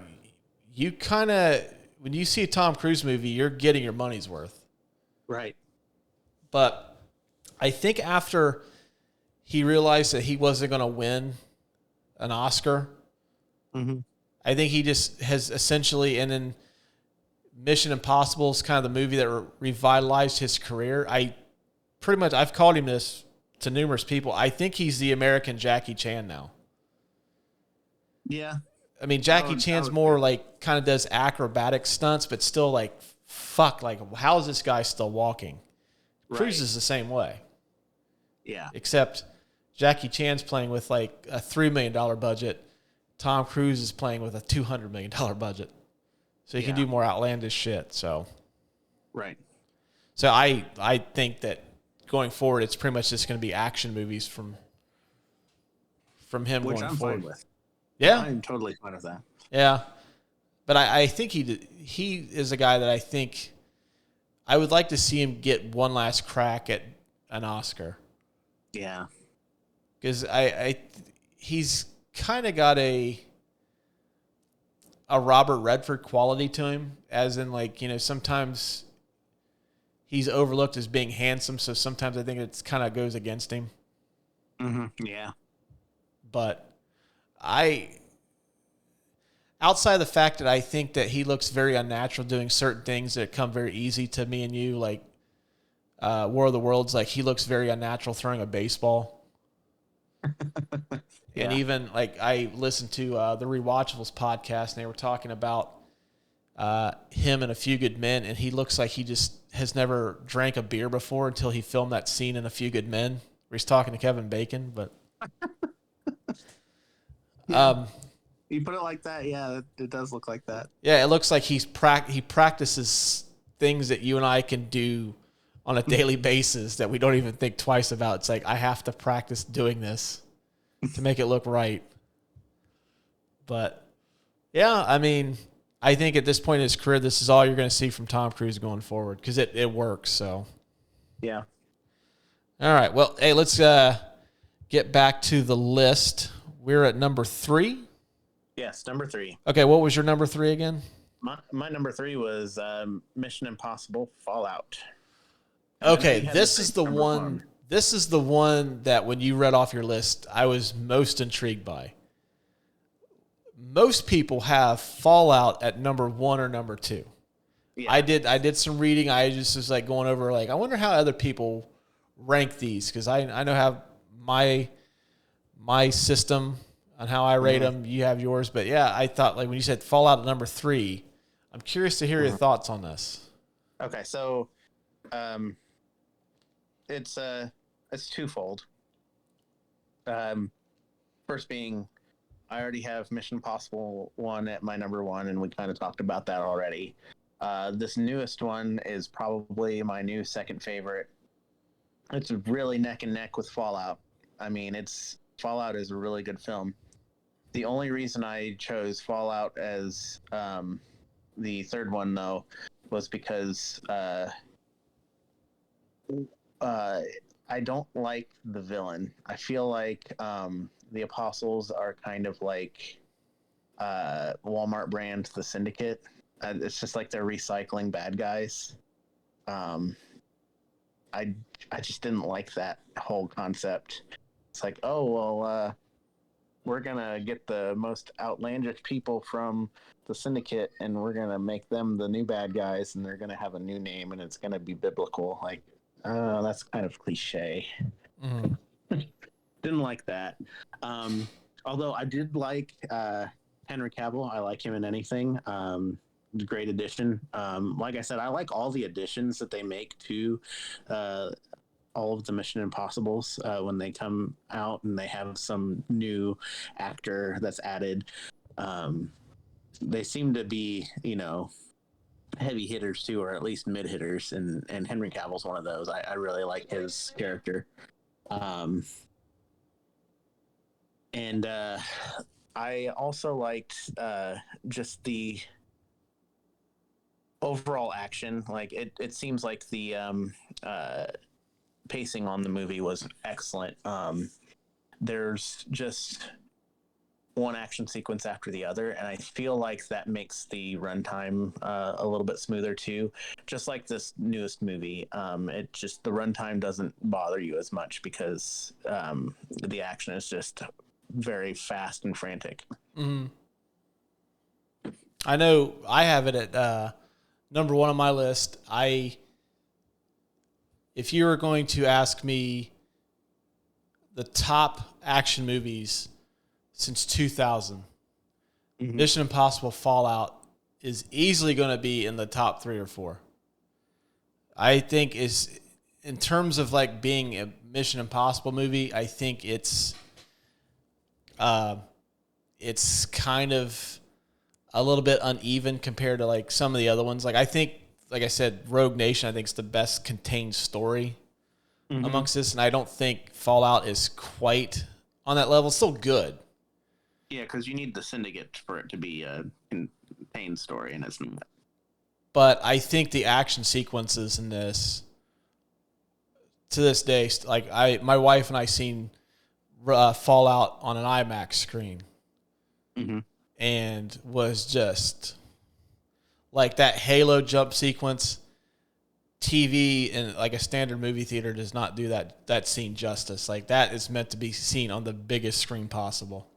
[SPEAKER 1] you kind of, when you see a Tom Cruise movie, you're getting your money's worth.
[SPEAKER 2] Right.
[SPEAKER 1] But I think after he realized that he wasn't going to win an Oscar, I think he just has essentially, and then Mission Impossible is kind of the movie that revitalized his career. I've called him this to numerous people. I think he's the American Jackie Chan now.
[SPEAKER 2] Yeah.
[SPEAKER 1] I mean, Jackie Chan's more like kind of does acrobatic stunts, but still like, fuck, like, how is this guy still walking? Right. Cruise is the same way.
[SPEAKER 2] Yeah.
[SPEAKER 1] Except Jackie Chan's playing with like a $3 million budget. Tom Cruise is playing with a $200 million budget. So he can do more outlandish shit. So,
[SPEAKER 2] Right.
[SPEAKER 1] So I think that going forward, it's pretty much just going to be action movies from him
[SPEAKER 2] Which
[SPEAKER 1] going
[SPEAKER 2] I'm
[SPEAKER 1] forward.
[SPEAKER 2] fine with.
[SPEAKER 1] Yeah,
[SPEAKER 2] I'm totally fine with that.
[SPEAKER 1] yeah. But I think he is a guy that I think I would like to see him get one last crack at an Oscar.
[SPEAKER 2] Yeah.
[SPEAKER 1] Because he's kind of got a Robert Redford quality to him, as in, like, sometimes he's overlooked as being handsome, so sometimes I think it's kind of goes against him.
[SPEAKER 2] Mm-hmm. Yeah.
[SPEAKER 1] But outside of the fact that I think that he looks very unnatural doing certain things that come very easy to me and you, like War of the Worlds, like he looks very unnatural throwing a baseball.
[SPEAKER 2] Yeah.
[SPEAKER 1] And even like I listened to the Rewatchables podcast, and they were talking about him and A Few Good Men, and he looks like he just has never drank a beer before until he filmed that scene in A Few Good Men where he's talking to Kevin Bacon. But
[SPEAKER 2] Yeah. You put it like that, yeah, it does look like that.
[SPEAKER 1] yeah, it looks like he practices things that you and I can do on a daily basis that we don't even think twice about. It's like, I have to practice doing this to make it look right. But yeah, I mean, I think at this point in his career, this is all you're going to see from Tom Cruise going forward, because it works. So
[SPEAKER 2] Yeah.
[SPEAKER 1] all right, well, hey, let's get back to the list. We're at number 3.
[SPEAKER 2] Yes, number 3.
[SPEAKER 1] Okay, what was your number 3 again?
[SPEAKER 2] My number 3 was Mission Impossible Fallout.
[SPEAKER 1] Okay, this is the one. This is the one that when you read off your list, I was most intrigued by. Most people have Fallout at number 1 or number 2. Yeah. I did some reading. I just was like going over, like, I wonder how other people rank these, because I know how my system on how I rate them. You have yours, but yeah, I thought, like, when you said Fallout at number 3, I'm curious to hear your thoughts on this.
[SPEAKER 2] Okay, so it's twofold. First being, I already have Mission Impossible 1 at my number 1, and we kind of talked about that already. This newest one is probably my new second favorite. It's really neck and neck with Fallout. I mean, Fallout is a really good film. The only reason I chose Fallout as the third one, though, was because I don't like the villain. I feel like the Apostles are kind of like Walmart brand, the Syndicate. It's just like they're recycling bad guys. I just didn't like that whole concept. It's like, oh, well, we're going to get the most outlandish people from the Syndicate, and we're going to make them the new bad guys, and they're going to have a new name, and it's going to be biblical. Like, that's kind of cliche. Mm-hmm. Didn't like that. Although I did like Henry Cavill. I like him in anything. Great addition. Like I said, I like all the additions that they make to all of the Mission Impossibles when they come out and they have some new actor that's added. They seem to be, heavy hitters too, or at least mid hitters, and Henry Cavill's one of those. I really like his character. And I also liked just the overall action. Like it seems like the pacing on the movie was excellent. There's just one action sequence after the other, and I feel like that makes the runtime a little bit smoother too. Just like this newest movie, the runtime doesn't bother you as much because the action is just very fast and frantic.
[SPEAKER 1] Mm-hmm. I know I have it at number 1 on my list. If you were going to ask me the top action movies since 2000, mm-hmm. Mission Impossible Fallout is easily going to be in the top 3 or 4. I think is, in terms of like being a Mission Impossible movie, I think it's kind of a little bit uneven compared to like some of the other ones. Like I think like I said, Rogue Nation, I think, is the best contained story amongst this, and I don't think Fallout is quite on that level. It's still good.
[SPEAKER 2] Yeah, because you need the Syndicate for it to be a contained story, and it's not.
[SPEAKER 1] But I think the action sequences in this, to this day, like my wife and I seen Fallout on an IMAX screen, and was just like that Halo jump sequence. TV in like a standard movie theater does not do that scene justice. Like that is meant to be seen on the biggest screen possible.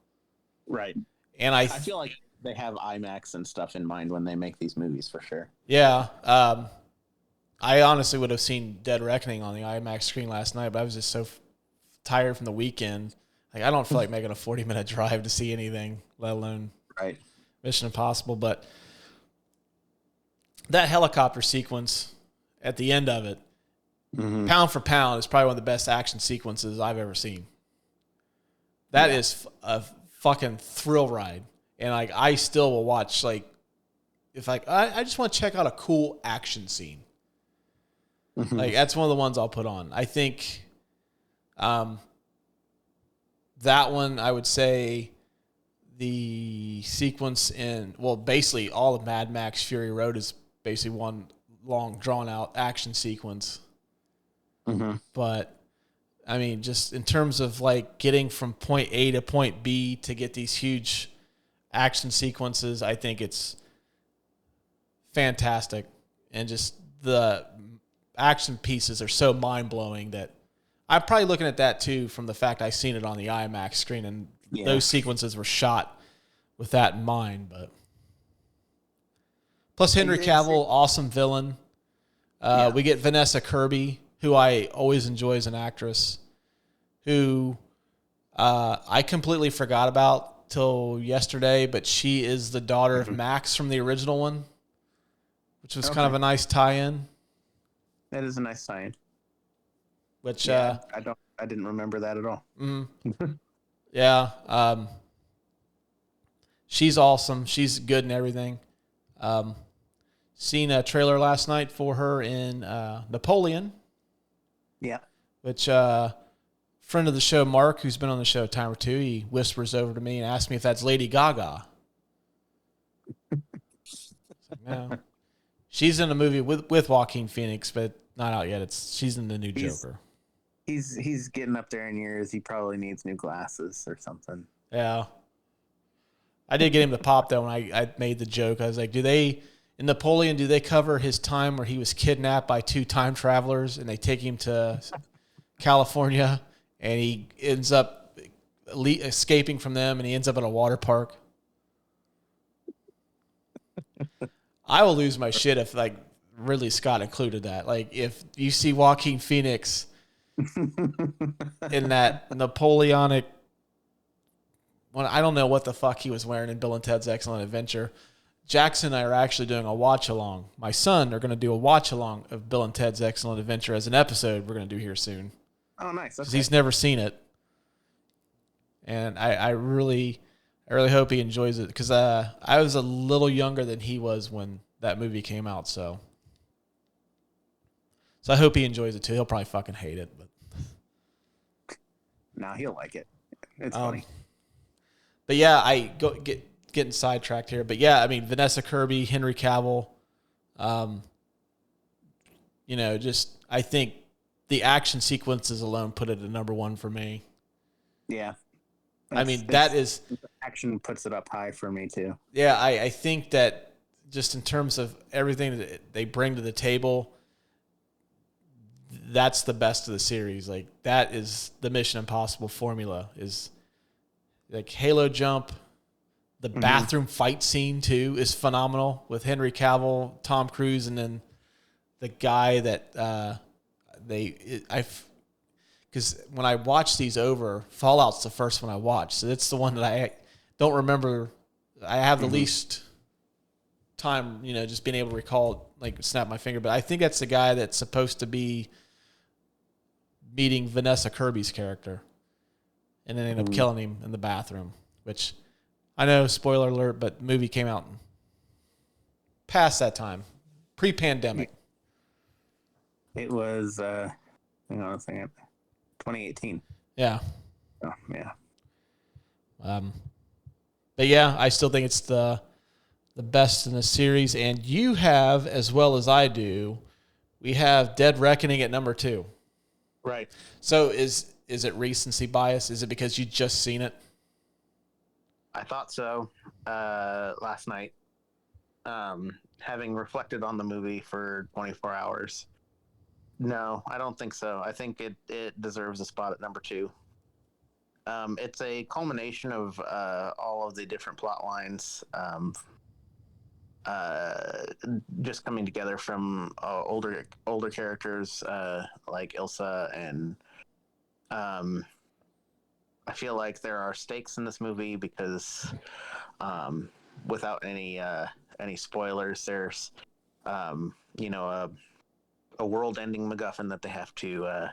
[SPEAKER 2] Right.
[SPEAKER 1] And
[SPEAKER 2] I feel like they have IMAX and stuff in mind when they make these movies for sure.
[SPEAKER 1] Yeah. I honestly would have seen Dead Reckoning on the IMAX screen last night, but I was just so tired from the weekend. Like I don't feel like making a 40-minute drive to see anything, let alone Mission Impossible. But that helicopter sequence at the end of it, pound for pound, is probably one of the best action sequences I've ever seen. That is a fucking thrill ride. And like I still will watch, like, if like I just want to check out a cool action scene. Like that's one of the ones I'll put on. I think that one, I would say the sequence in, well, basically all of Mad Max Fury Road is basically one long drawn out action sequence. But I mean, just in terms of like getting from point A to point B to get these huge action sequences, I think it's fantastic. And just the action pieces are so mind blowing that I'm probably looking at that too from the fact I seen it on the IMAX screen, and those sequences were shot with that in mind. But plus Henry Cavill, awesome villain. We get Vanessa Kirby, who I always enjoy as an actress, who I completely forgot about till yesterday, but she is the daughter of Max from the original one, which was kind of a nice tie-in.
[SPEAKER 2] That is a nice tie-in.
[SPEAKER 1] Which
[SPEAKER 2] I didn't remember that at all.
[SPEAKER 1] Yeah, she's awesome. She's good and everything. Seen a trailer last night for her in Napoleon.
[SPEAKER 2] Yeah.
[SPEAKER 1] Which friend of the show, Mark, who's been on the show a time or two, he whispers over to me and asks me if that's Lady Gaga. Like, no. She's in a movie with Joaquin Phoenix, but not out yet. She's in the new Joker.
[SPEAKER 2] He's getting up there in years. He probably needs new glasses or something.
[SPEAKER 1] Yeah. I did get him to pop though when I made the joke. I was like, in Napoleon, do they cover his time where he was kidnapped by two time travelers and they take him to California and he ends up escaping from them and he ends up in a water park? I will lose my shit if like Ridley Scott included that. Like if you see Joaquin Phoenix in that Napoleonic, well, I don't know what the fuck he was wearing in Bill and Ted's Excellent Adventure. Jackson and I are actually doing a watch along. My son are going to do a watch along of Bill and Ted's Excellent Adventure as an episode we're going to do here soon.
[SPEAKER 2] Oh, nice. Okay.
[SPEAKER 1] He's never seen it, and I really hope he enjoys it because I was a little younger than he was when that movie came out, so I hope he enjoys it too. He'll probably fucking hate it, but
[SPEAKER 2] nah, he'll like it. It's funny.
[SPEAKER 1] But yeah, getting sidetracked here. But yeah, I mean Vanessa Kirby, Henry Cavill, just I think the action sequences alone put it at number one for me.
[SPEAKER 2] Yeah.
[SPEAKER 1] I mean, that is...
[SPEAKER 2] Action puts it up high for me, too.
[SPEAKER 1] Yeah, I think that just in terms of everything that they bring to the table, that's the best of the series. Like, that is the Mission Impossible formula, is like Halo jump. The bathroom fight scene, too, is phenomenal with Henry Cavill, Tom Cruise, and then the guy that because when I watch these over, Fallout's the first one I watched. So it's the one that I don't remember. I have the least time, just being able to recall, like snap my finger. But I think that's the guy that's supposed to be meeting Vanessa Kirby's character. And then end up killing him in the bathroom, which I know, spoiler alert, but the movie came out past that time. pre-pandemic.
[SPEAKER 2] It was, hang on a second, 2018.
[SPEAKER 1] Yeah.
[SPEAKER 2] Oh, yeah.
[SPEAKER 1] But yeah, I still think it's the best in the series. And you have, as well as I do, we have Dead Reckoning at number 2.
[SPEAKER 2] Right.
[SPEAKER 1] So is it recency bias? Is it because you just seen it?
[SPEAKER 2] I thought so last night. Having reflected on the movie for 24 hours. No, I don't think so. I think it deserves a spot at number 2. It's a culmination of all of the different plot lines just coming together from older characters like Ilsa, and I feel like there are stakes in this movie because without any spoilers, there's a world-ending MacGuffin that they have to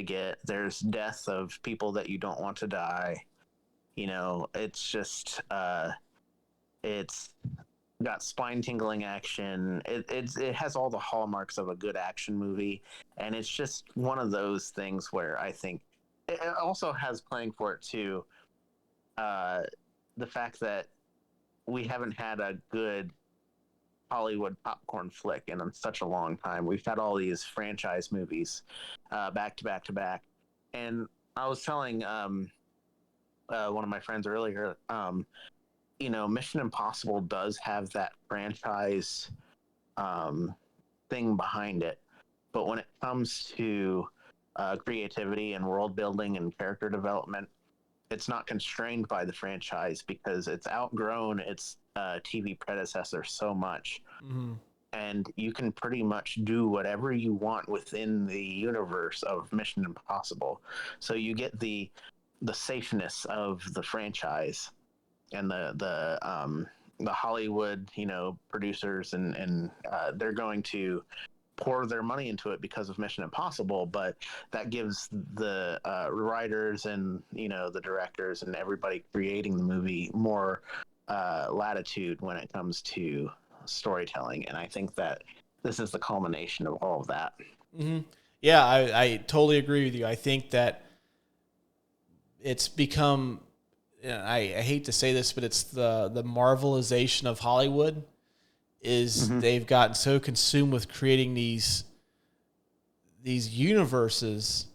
[SPEAKER 2] get. There's death of people that you don't want to die. It's just it's got spine-tingling action. It has all the hallmarks of a good action movie, and it's just one of those things where I think it also has playing for it too. The fact that we haven't had a good Hollywood popcorn flick in such a long time. We've had all these franchise movies back to back to back. And I was telling one of my friends earlier, Mission Impossible does have that franchise thing behind it. But when it comes to creativity and world building and character development, it's not constrained by the franchise because it's outgrown its TV predecessor so much.
[SPEAKER 1] Mm-hmm.
[SPEAKER 2] And you can pretty much do whatever you want within the universe of Mission Impossible. So you get the safeness of the franchise and the Hollywood, producers, and they're going to pour their money into it because of Mission Impossible, but that gives the writers and the directors and everybody creating the movie more latitude when it comes to storytelling. And I think that this is the culmination of all of that.
[SPEAKER 1] Mm-hmm. Yeah, I totally agree with you. I think that it's become, I hate to say this, but it's the Marvelization of Hollywood. They've gotten so consumed with creating these universes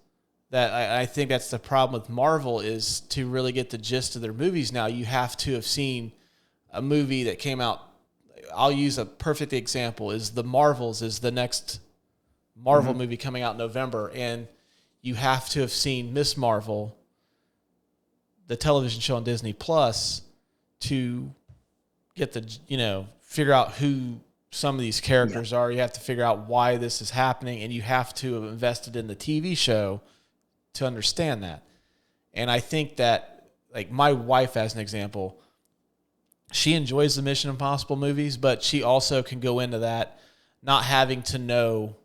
[SPEAKER 1] that I think that's the problem with Marvel, is to really get the gist of their movies now, you have to have seen a movie that came out. I'll use a perfect example is The Marvels is the next Marvel movie coming out in November, and you have to have seen Miss Marvel, the television show on Disney Plus, to get the, figure out who some of these characters are. You have to figure out why this is happening, and you have to have invested in the TV show to understand that. And I think that, like, my wife, as an example, she enjoys the Mission Impossible movies, but she also can go into that not having to know,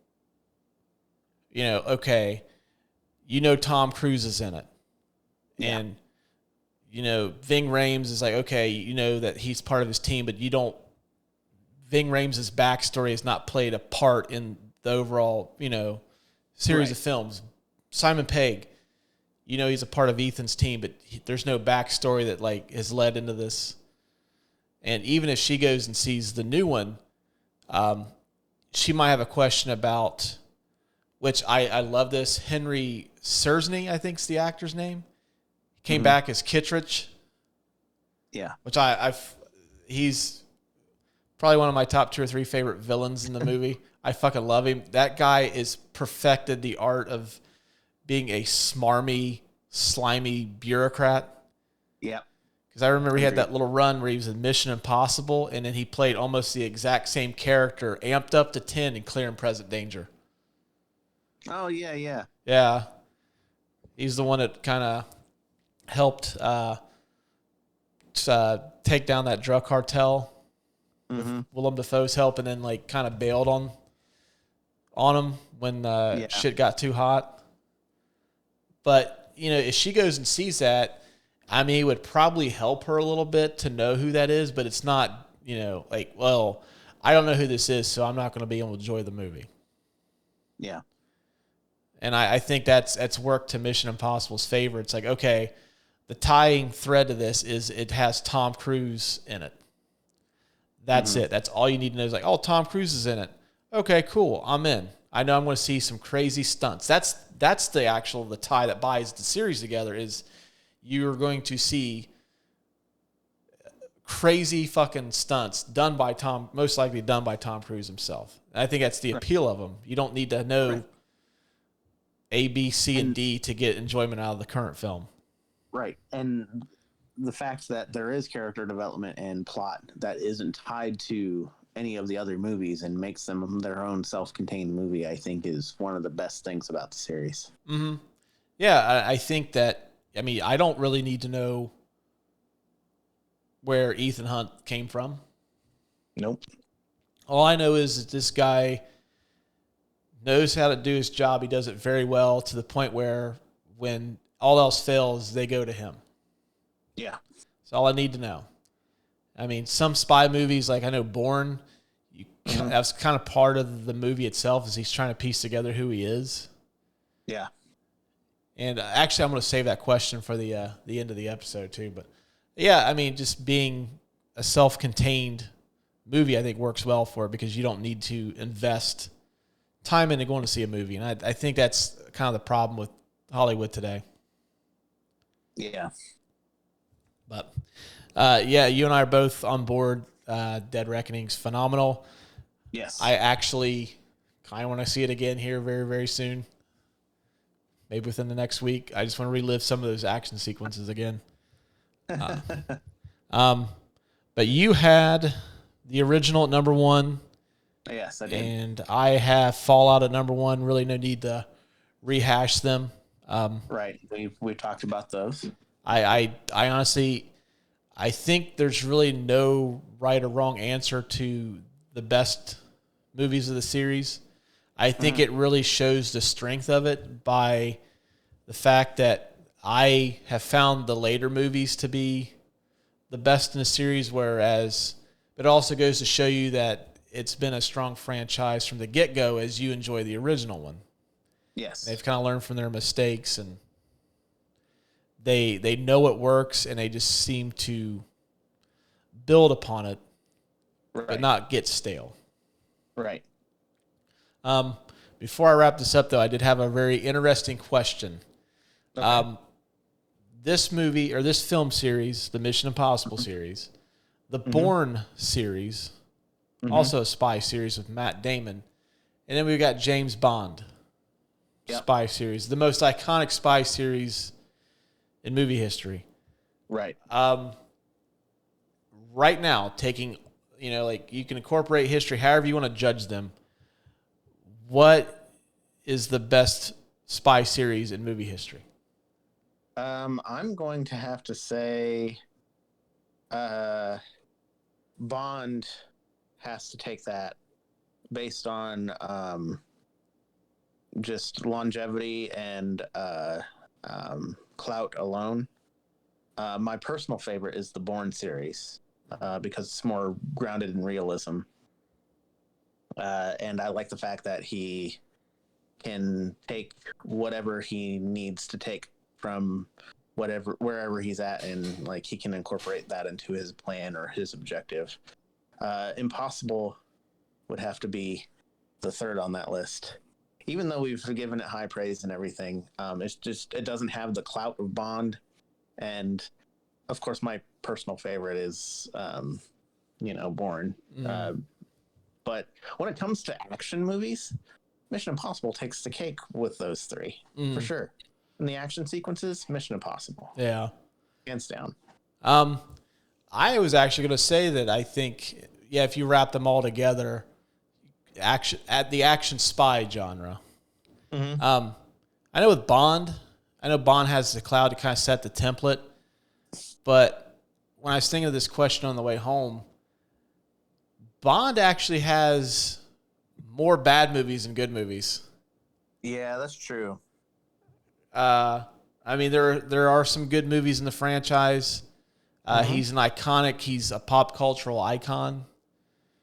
[SPEAKER 1] okay, Tom Cruise is in it. Yeah. And, Ving Rhames is like, okay, that he's part of his team, but Ving Rhames' backstory has not played a part in the overall, series of films. Simon Pegg, he's a part of Ethan's team, but there's no backstory that has led into this. And even if she goes and sees the new one, she might have a question about, which I love this, Henry Sersney, I think is the actor's name. He came back as Kittredge.
[SPEAKER 2] Yeah.
[SPEAKER 1] Which he's probably one of my top 2 or 3 favorite villains in the movie. I fucking love him. That guy is perfected the art of being a smarmy, slimy bureaucrat.
[SPEAKER 2] Yeah.
[SPEAKER 1] Because I remember he had that little run where he was in Mission Impossible, and then he played almost the exact same character, amped up to 10 in Clear and Present Danger.
[SPEAKER 2] Oh, yeah, yeah.
[SPEAKER 1] Yeah. He's the one that kind of helped take down that drug cartel with Willem Dafoe's help, and then kind of bailed on him when shit got too hot. But if she goes and sees that, it would probably help her a little bit to know who that is, but it's not, I don't know who this is, so I'm not going to be able to enjoy the movie.
[SPEAKER 2] Yeah.
[SPEAKER 1] And I think that's worked to Mission Impossible's favor. It's like, okay, the tying thread to this is it has Tom Cruise in it. That's it. That's all you need to know. Is like, oh, Tom Cruise is in it. Okay, cool. I'm in. I know I'm going to see some crazy stunts. That's the tie that binds the series together. Is you're going to see crazy fucking stunts most likely done by Tom Cruise himself. And I think that's the appeal of them. You don't need to know A, B, C, and D to get enjoyment out of the current film.
[SPEAKER 2] Right. And the fact that there is character development and plot that isn't tied to any of the other movies and makes them their own self-contained movie, I think is one of the best things about the series.
[SPEAKER 1] Mm-hmm. Yeah, I think that, I don't really need to know where Ethan Hunt came from.
[SPEAKER 2] Nope.
[SPEAKER 1] All I know is that this guy knows how to do his job. He does it very well to the point where when all else fails, they go to him.
[SPEAKER 2] Yeah.
[SPEAKER 1] That's all I need to know. Some spy movies, like I know Bourne, that's kind of part of the movie itself, is he's trying to piece together who he is.
[SPEAKER 2] Yeah.
[SPEAKER 1] And actually, I'm going to save that question for the end of the episode too. But yeah, just being a self-contained movie, I think works well for it because you don't need to invest time into going to see a movie. And I think that's kind of the problem with Hollywood today.
[SPEAKER 2] Yeah.
[SPEAKER 1] But you and I are both on board. Dead Reckoning's phenomenal.
[SPEAKER 2] Yes.
[SPEAKER 1] I actually kind of want to see it again here very, very soon. Maybe within the next week. I just want to relive some of those action sequences again. But you had the original at number 1.
[SPEAKER 2] Yes, I did.
[SPEAKER 1] And I have Fallout at number 1. Really no need to rehash them.
[SPEAKER 2] Right. We've talked about those.
[SPEAKER 1] I honestly, I think there's really no right or wrong answer to the best movies of the series. I think it really shows the strength of it by the fact that I have found the later movies to be the best in the series, whereas it also goes to show you that it's been a strong franchise from the get-go as you enjoy the original one.
[SPEAKER 2] Yes.
[SPEAKER 1] They've kind of learned from their mistakes, and they know it works, and they just seem to build upon it, but not get stale.
[SPEAKER 2] Right.
[SPEAKER 1] Before I wrap this up, though, I did have a very interesting question.
[SPEAKER 2] Okay.
[SPEAKER 1] This movie, or this film series, the Mission Impossible series, the Bourne series, also a spy series with Matt Damon, and then we've got James Bond spy series, the most iconic spy series in movie history.
[SPEAKER 2] Right.
[SPEAKER 1] Right now, taking, you can incorporate history however you want to judge them. What is the best spy series in movie history?
[SPEAKER 2] I'm going to have to say Bond has to take that based on just longevity and clout alone. My personal favorite is the Bourne series because it's more grounded in realism. And I like the fact that he can take whatever he needs to take from wherever he's at, and like he can incorporate that into his plan or his objective. Impossible would have to be the third on that list. Even though we've given it high praise and everything, it doesn't have the clout of Bond. And of course, my personal favorite is, Bourne. But when it comes to action movies, Mission Impossible takes the cake with those three, for sure. And the action sequences, Mission Impossible.
[SPEAKER 1] Yeah.
[SPEAKER 2] Hands down.
[SPEAKER 1] I was actually going to say that I think, if you wrap them all together, the action spy genre. I know with Bond, Bond has the cloud to kind of set the template, but when I was thinking of this question on the way home, Bond actually has more bad movies than good movies.
[SPEAKER 2] Yeah, that's true.
[SPEAKER 1] There are some good movies in the franchise. He's a pop cultural icon.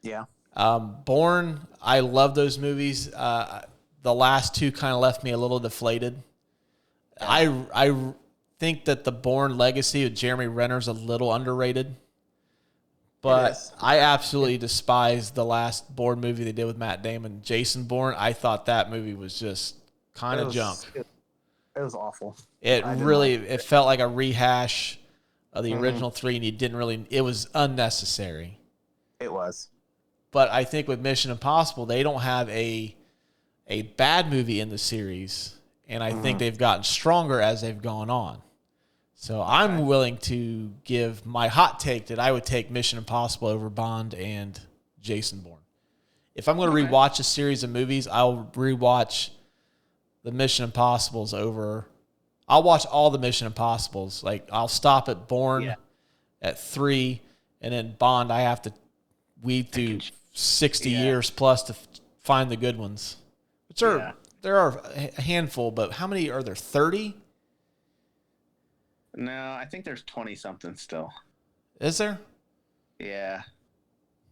[SPEAKER 2] Yeah.
[SPEAKER 1] Bourne, I love those movies. The last two kind of left me a little deflated. I think that the Bourne legacy of Jeremy Renner is a little underrated. But I absolutely despise the last Bourne movie they did with Matt Damon, Jason Bourne. I thought that movie was just kind of junk.
[SPEAKER 2] It was awful.
[SPEAKER 1] It felt like a rehash of the original three, and it was unnecessary.
[SPEAKER 2] It was.
[SPEAKER 1] But I think with Mission Impossible, they don't have a bad movie in the series, and I think they've gotten stronger as they've gone on. So I'm willing to give my hot take that I would take Mission Impossible over Bond and Jason Bourne. If I'm going to rewatch a series of movies, I'll rewatch the Mission Impossibles over. I'll watch all the Mission Impossibles. Like, I'll stop at Bourne at 3, and then Bond I have to weed through 60 years plus to find the good ones. Which there are a handful, but how many are there? 30?
[SPEAKER 2] No, I think there's 20-something still.
[SPEAKER 1] Is there?
[SPEAKER 2] Yeah.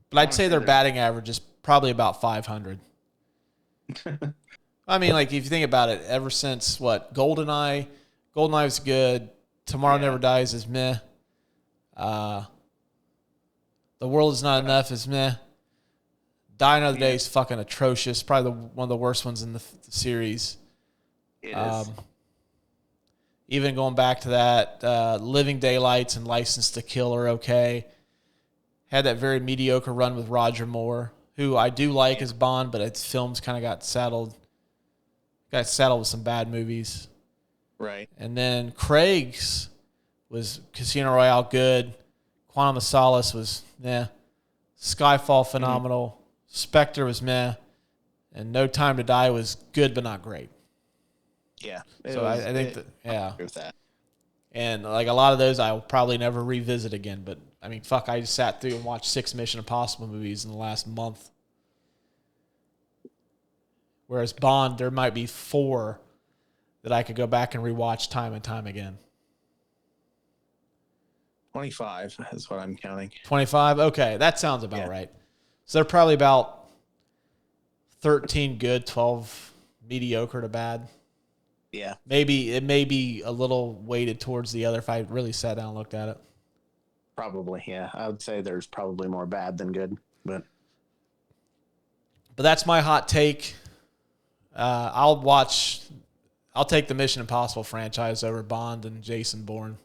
[SPEAKER 1] But I'd say their batting average is probably about 500. I mean, like, if you think about it, ever since, GoldenEye was good. Tomorrow Never Dies is meh. The World Is Not Enough is meh. Die Another Day is fucking atrocious. Probably one of the worst ones in the series.
[SPEAKER 2] It is.
[SPEAKER 1] Even going back to that, Living Daylights and License to Kill are okay. Had that very mediocre run with Roger Moore, who I do like as Bond, but its films kind of got saddled with some bad movies.
[SPEAKER 2] Right.
[SPEAKER 1] And then Craig's was Casino Royale good. Quantum of Solace was meh. Skyfall phenomenal. Spectre was meh. And No Time to Die was good but not great.
[SPEAKER 2] Yeah.
[SPEAKER 1] I think
[SPEAKER 2] I agree with that.
[SPEAKER 1] And like a lot of those I'll probably never revisit again. But I mean, fuck, I just sat through and watched 6 Mission Impossible movies in the last month. Whereas Bond, there might be 4 that I could go back and rewatch time and time again.
[SPEAKER 2] 25 is what I'm counting.
[SPEAKER 1] 25? Okay, that sounds about right. So they're probably about 13 good, 12 mediocre to bad.
[SPEAKER 2] Yeah.
[SPEAKER 1] It may be a little weighted towards the other if I really sat down and looked at it.
[SPEAKER 2] Probably, yeah. I would say there's probably more bad than good, but
[SPEAKER 1] that's my hot take. I'll take the Mission Impossible franchise over Bond and Jason Bourne.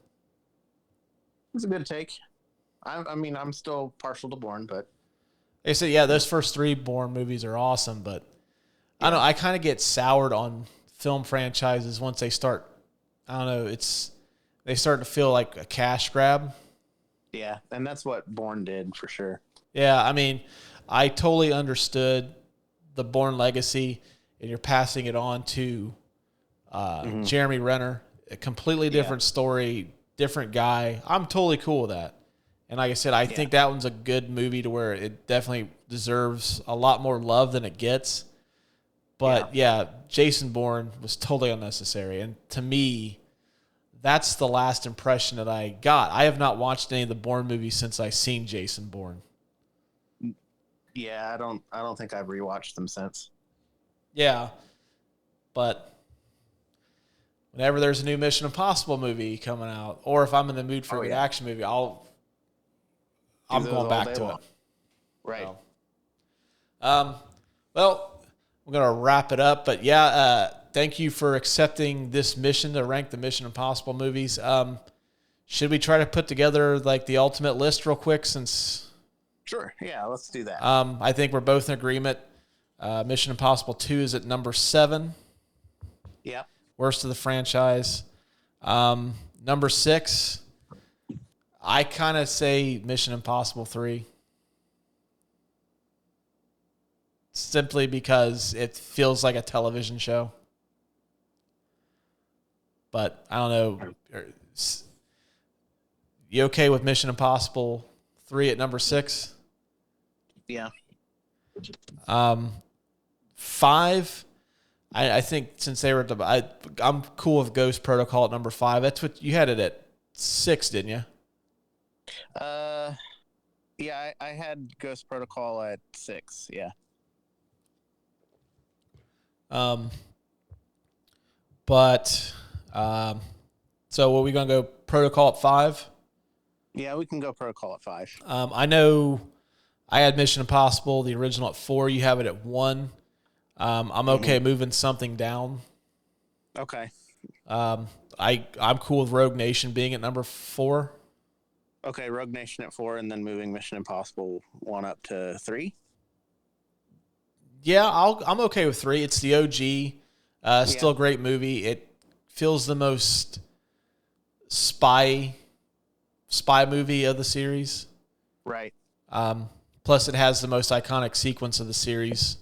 [SPEAKER 2] It's a good take. I mean, I'm still partial to Bourne, but
[SPEAKER 1] They say, yeah, those first 3 Bourne movies are awesome, but I don't know. I kind of get soured on film franchises once they start. I don't know. They start to feel like a cash grab.
[SPEAKER 2] Yeah, and that's what Bourne did for sure.
[SPEAKER 1] Yeah, I mean, I totally understood the Bourne legacy, and you're passing it on to Jeremy Renner. A completely different story, different guy. I'm totally cool with that. And like I said, I think that one's a good movie to where it definitely deserves a lot more love than it gets. But, Jason Bourne was totally unnecessary. And to me, that's the last impression that I got. I have not watched any of the Bourne movies since I seen Jason Bourne.
[SPEAKER 2] Yeah, I don't think I've rewatched them since.
[SPEAKER 1] Yeah. But whenever there's a new Mission Impossible movie coming out, or if I'm in the mood for a good action movie, I'm going back to it.
[SPEAKER 2] Right.
[SPEAKER 1] Well, we're going to wrap it up. But, thank you for accepting this mission to rank the Mission Impossible movies. Should we try to put together, like, the ultimate list real quick since...
[SPEAKER 2] Sure. Yeah, let's do that.
[SPEAKER 1] I think we're both in agreement. Mission Impossible 2 is at number 7.
[SPEAKER 2] Yeah.
[SPEAKER 1] Worst of the franchise. Number 6, I kind of say Mission Impossible 3. Simply because it feels like a television show. But I don't know. You okay with Mission Impossible 3 at number 6?
[SPEAKER 2] Yeah.
[SPEAKER 1] 5, I think since they were I'm cool with Ghost Protocol at number 5. That's what you had it at 6, didn't you?
[SPEAKER 2] Yeah, I had Ghost Protocol at 6. Yeah.
[SPEAKER 1] Um, but so are we gonna go Protocol at 5?
[SPEAKER 2] Yeah, we can go Protocol at 5.
[SPEAKER 1] I know I had Mission Impossible, the original, at 4. You have it at 1. I'm okay moving something down.
[SPEAKER 2] Okay.
[SPEAKER 1] I'm cool with Rogue Nation being at number 4.
[SPEAKER 2] Okay, Rogue Nation at 4, and then moving Mission Impossible 1 up to 3.
[SPEAKER 1] Yeah, I'm okay with 3. It's the OG. Still a great movie. It feels the most spy movie of the series.
[SPEAKER 2] Right.
[SPEAKER 1] Plus, it has the most iconic sequence of the series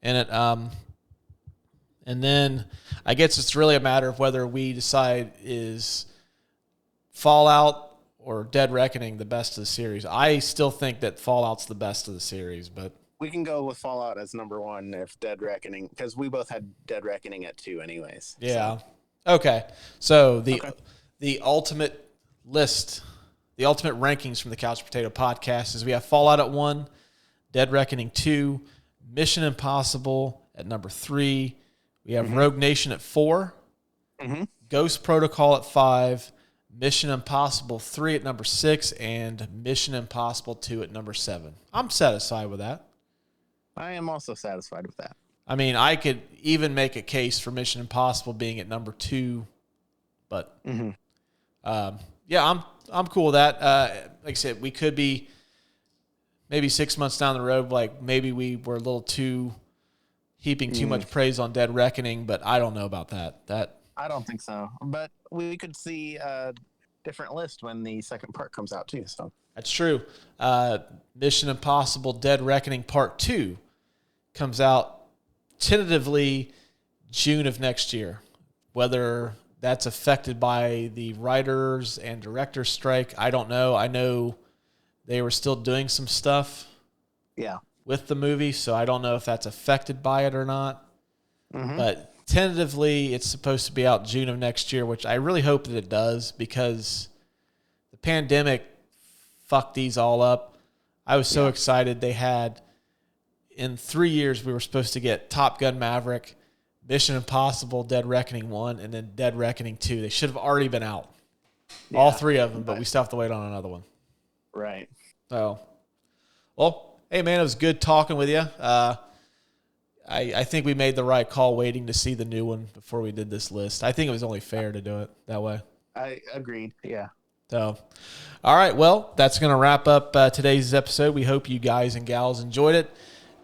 [SPEAKER 1] in it. And then I guess it's really a matter of whether we decide is Fallout or Dead Reckoning the best of the series. I still think that Fallout's the best of the series, but
[SPEAKER 2] We can go with Fallout as number 1 if Dead Reckoning, because we both had Dead Reckoning at 2 anyways.
[SPEAKER 1] yeah. So. Okay. So the ultimate list, the ultimate rankings from the Couch Potato Podcast is we have Fallout at 1, Dead Reckoning 2, Mission Impossible at number 3. We have Rogue Nation at 4, Ghost Protocol at 5, Mission Impossible 3 at number 6, and Mission Impossible 2 at number 7. I'm satisfied with that.
[SPEAKER 2] I am also satisfied with that.
[SPEAKER 1] I mean, I could even make a case for Mission Impossible being at number 2, but yeah, I'm cool with that. Like I said, we could be maybe 6 months down the road, like maybe we were a little too heaping too much praise on Dead Reckoning, but I don't know about that.
[SPEAKER 2] I don't think so. But we could see a different list when the second part comes out too. So
[SPEAKER 1] That's true. Mission Impossible Dead Reckoning Part 2 comes out tentatively June of next year. Whether that's affected by the writers and directors strike, I don't know. I know they were still doing some stuff with the movie, so I don't know if that's affected by it or not. But tentatively, it's supposed to be out June of next year, which I really hope that it does, because the pandemic fucked these all up. I was so excited. They had, in 3 years, we were supposed to get Top Gun Maverick, Mission Impossible, Dead Reckoning 1, and then Dead Reckoning 2. They should have already been out. All 3 of them, but we still have to wait on another one.
[SPEAKER 2] Right.
[SPEAKER 1] So, well, hey, man, it was good talking with you. I think we made the right call waiting to see the new one before we did this list. I think it was only fair to do it that way.
[SPEAKER 2] I agreed. Yeah.
[SPEAKER 1] So, all right. Well, that's going to wrap up today's episode. We hope you guys and gals enjoyed it.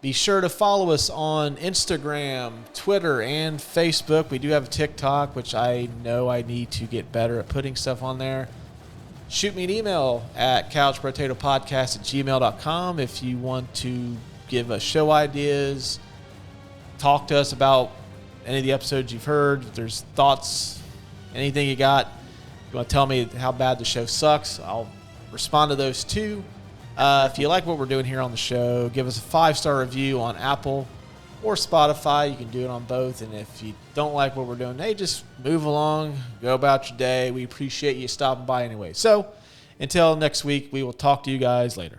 [SPEAKER 1] Be sure to follow us on Instagram, Twitter, and Facebook. We do have a TikTok, which I know I need to get better at putting stuff on there. Shoot me an email at couchbrotatopodcast@gmail.com if you want to give us show ideas, talk to us about any of the episodes you've heard. If there's thoughts, anything you got, you want to tell me how bad the show sucks, I'll respond to those too. If you like what we're doing here on the show, give us a 5-star review on Apple or Spotify. You can do it on both. And if you don't like what we're doing, hey, just move along, go about your day. We appreciate you stopping by anyway. So until next week, we will talk to you guys later.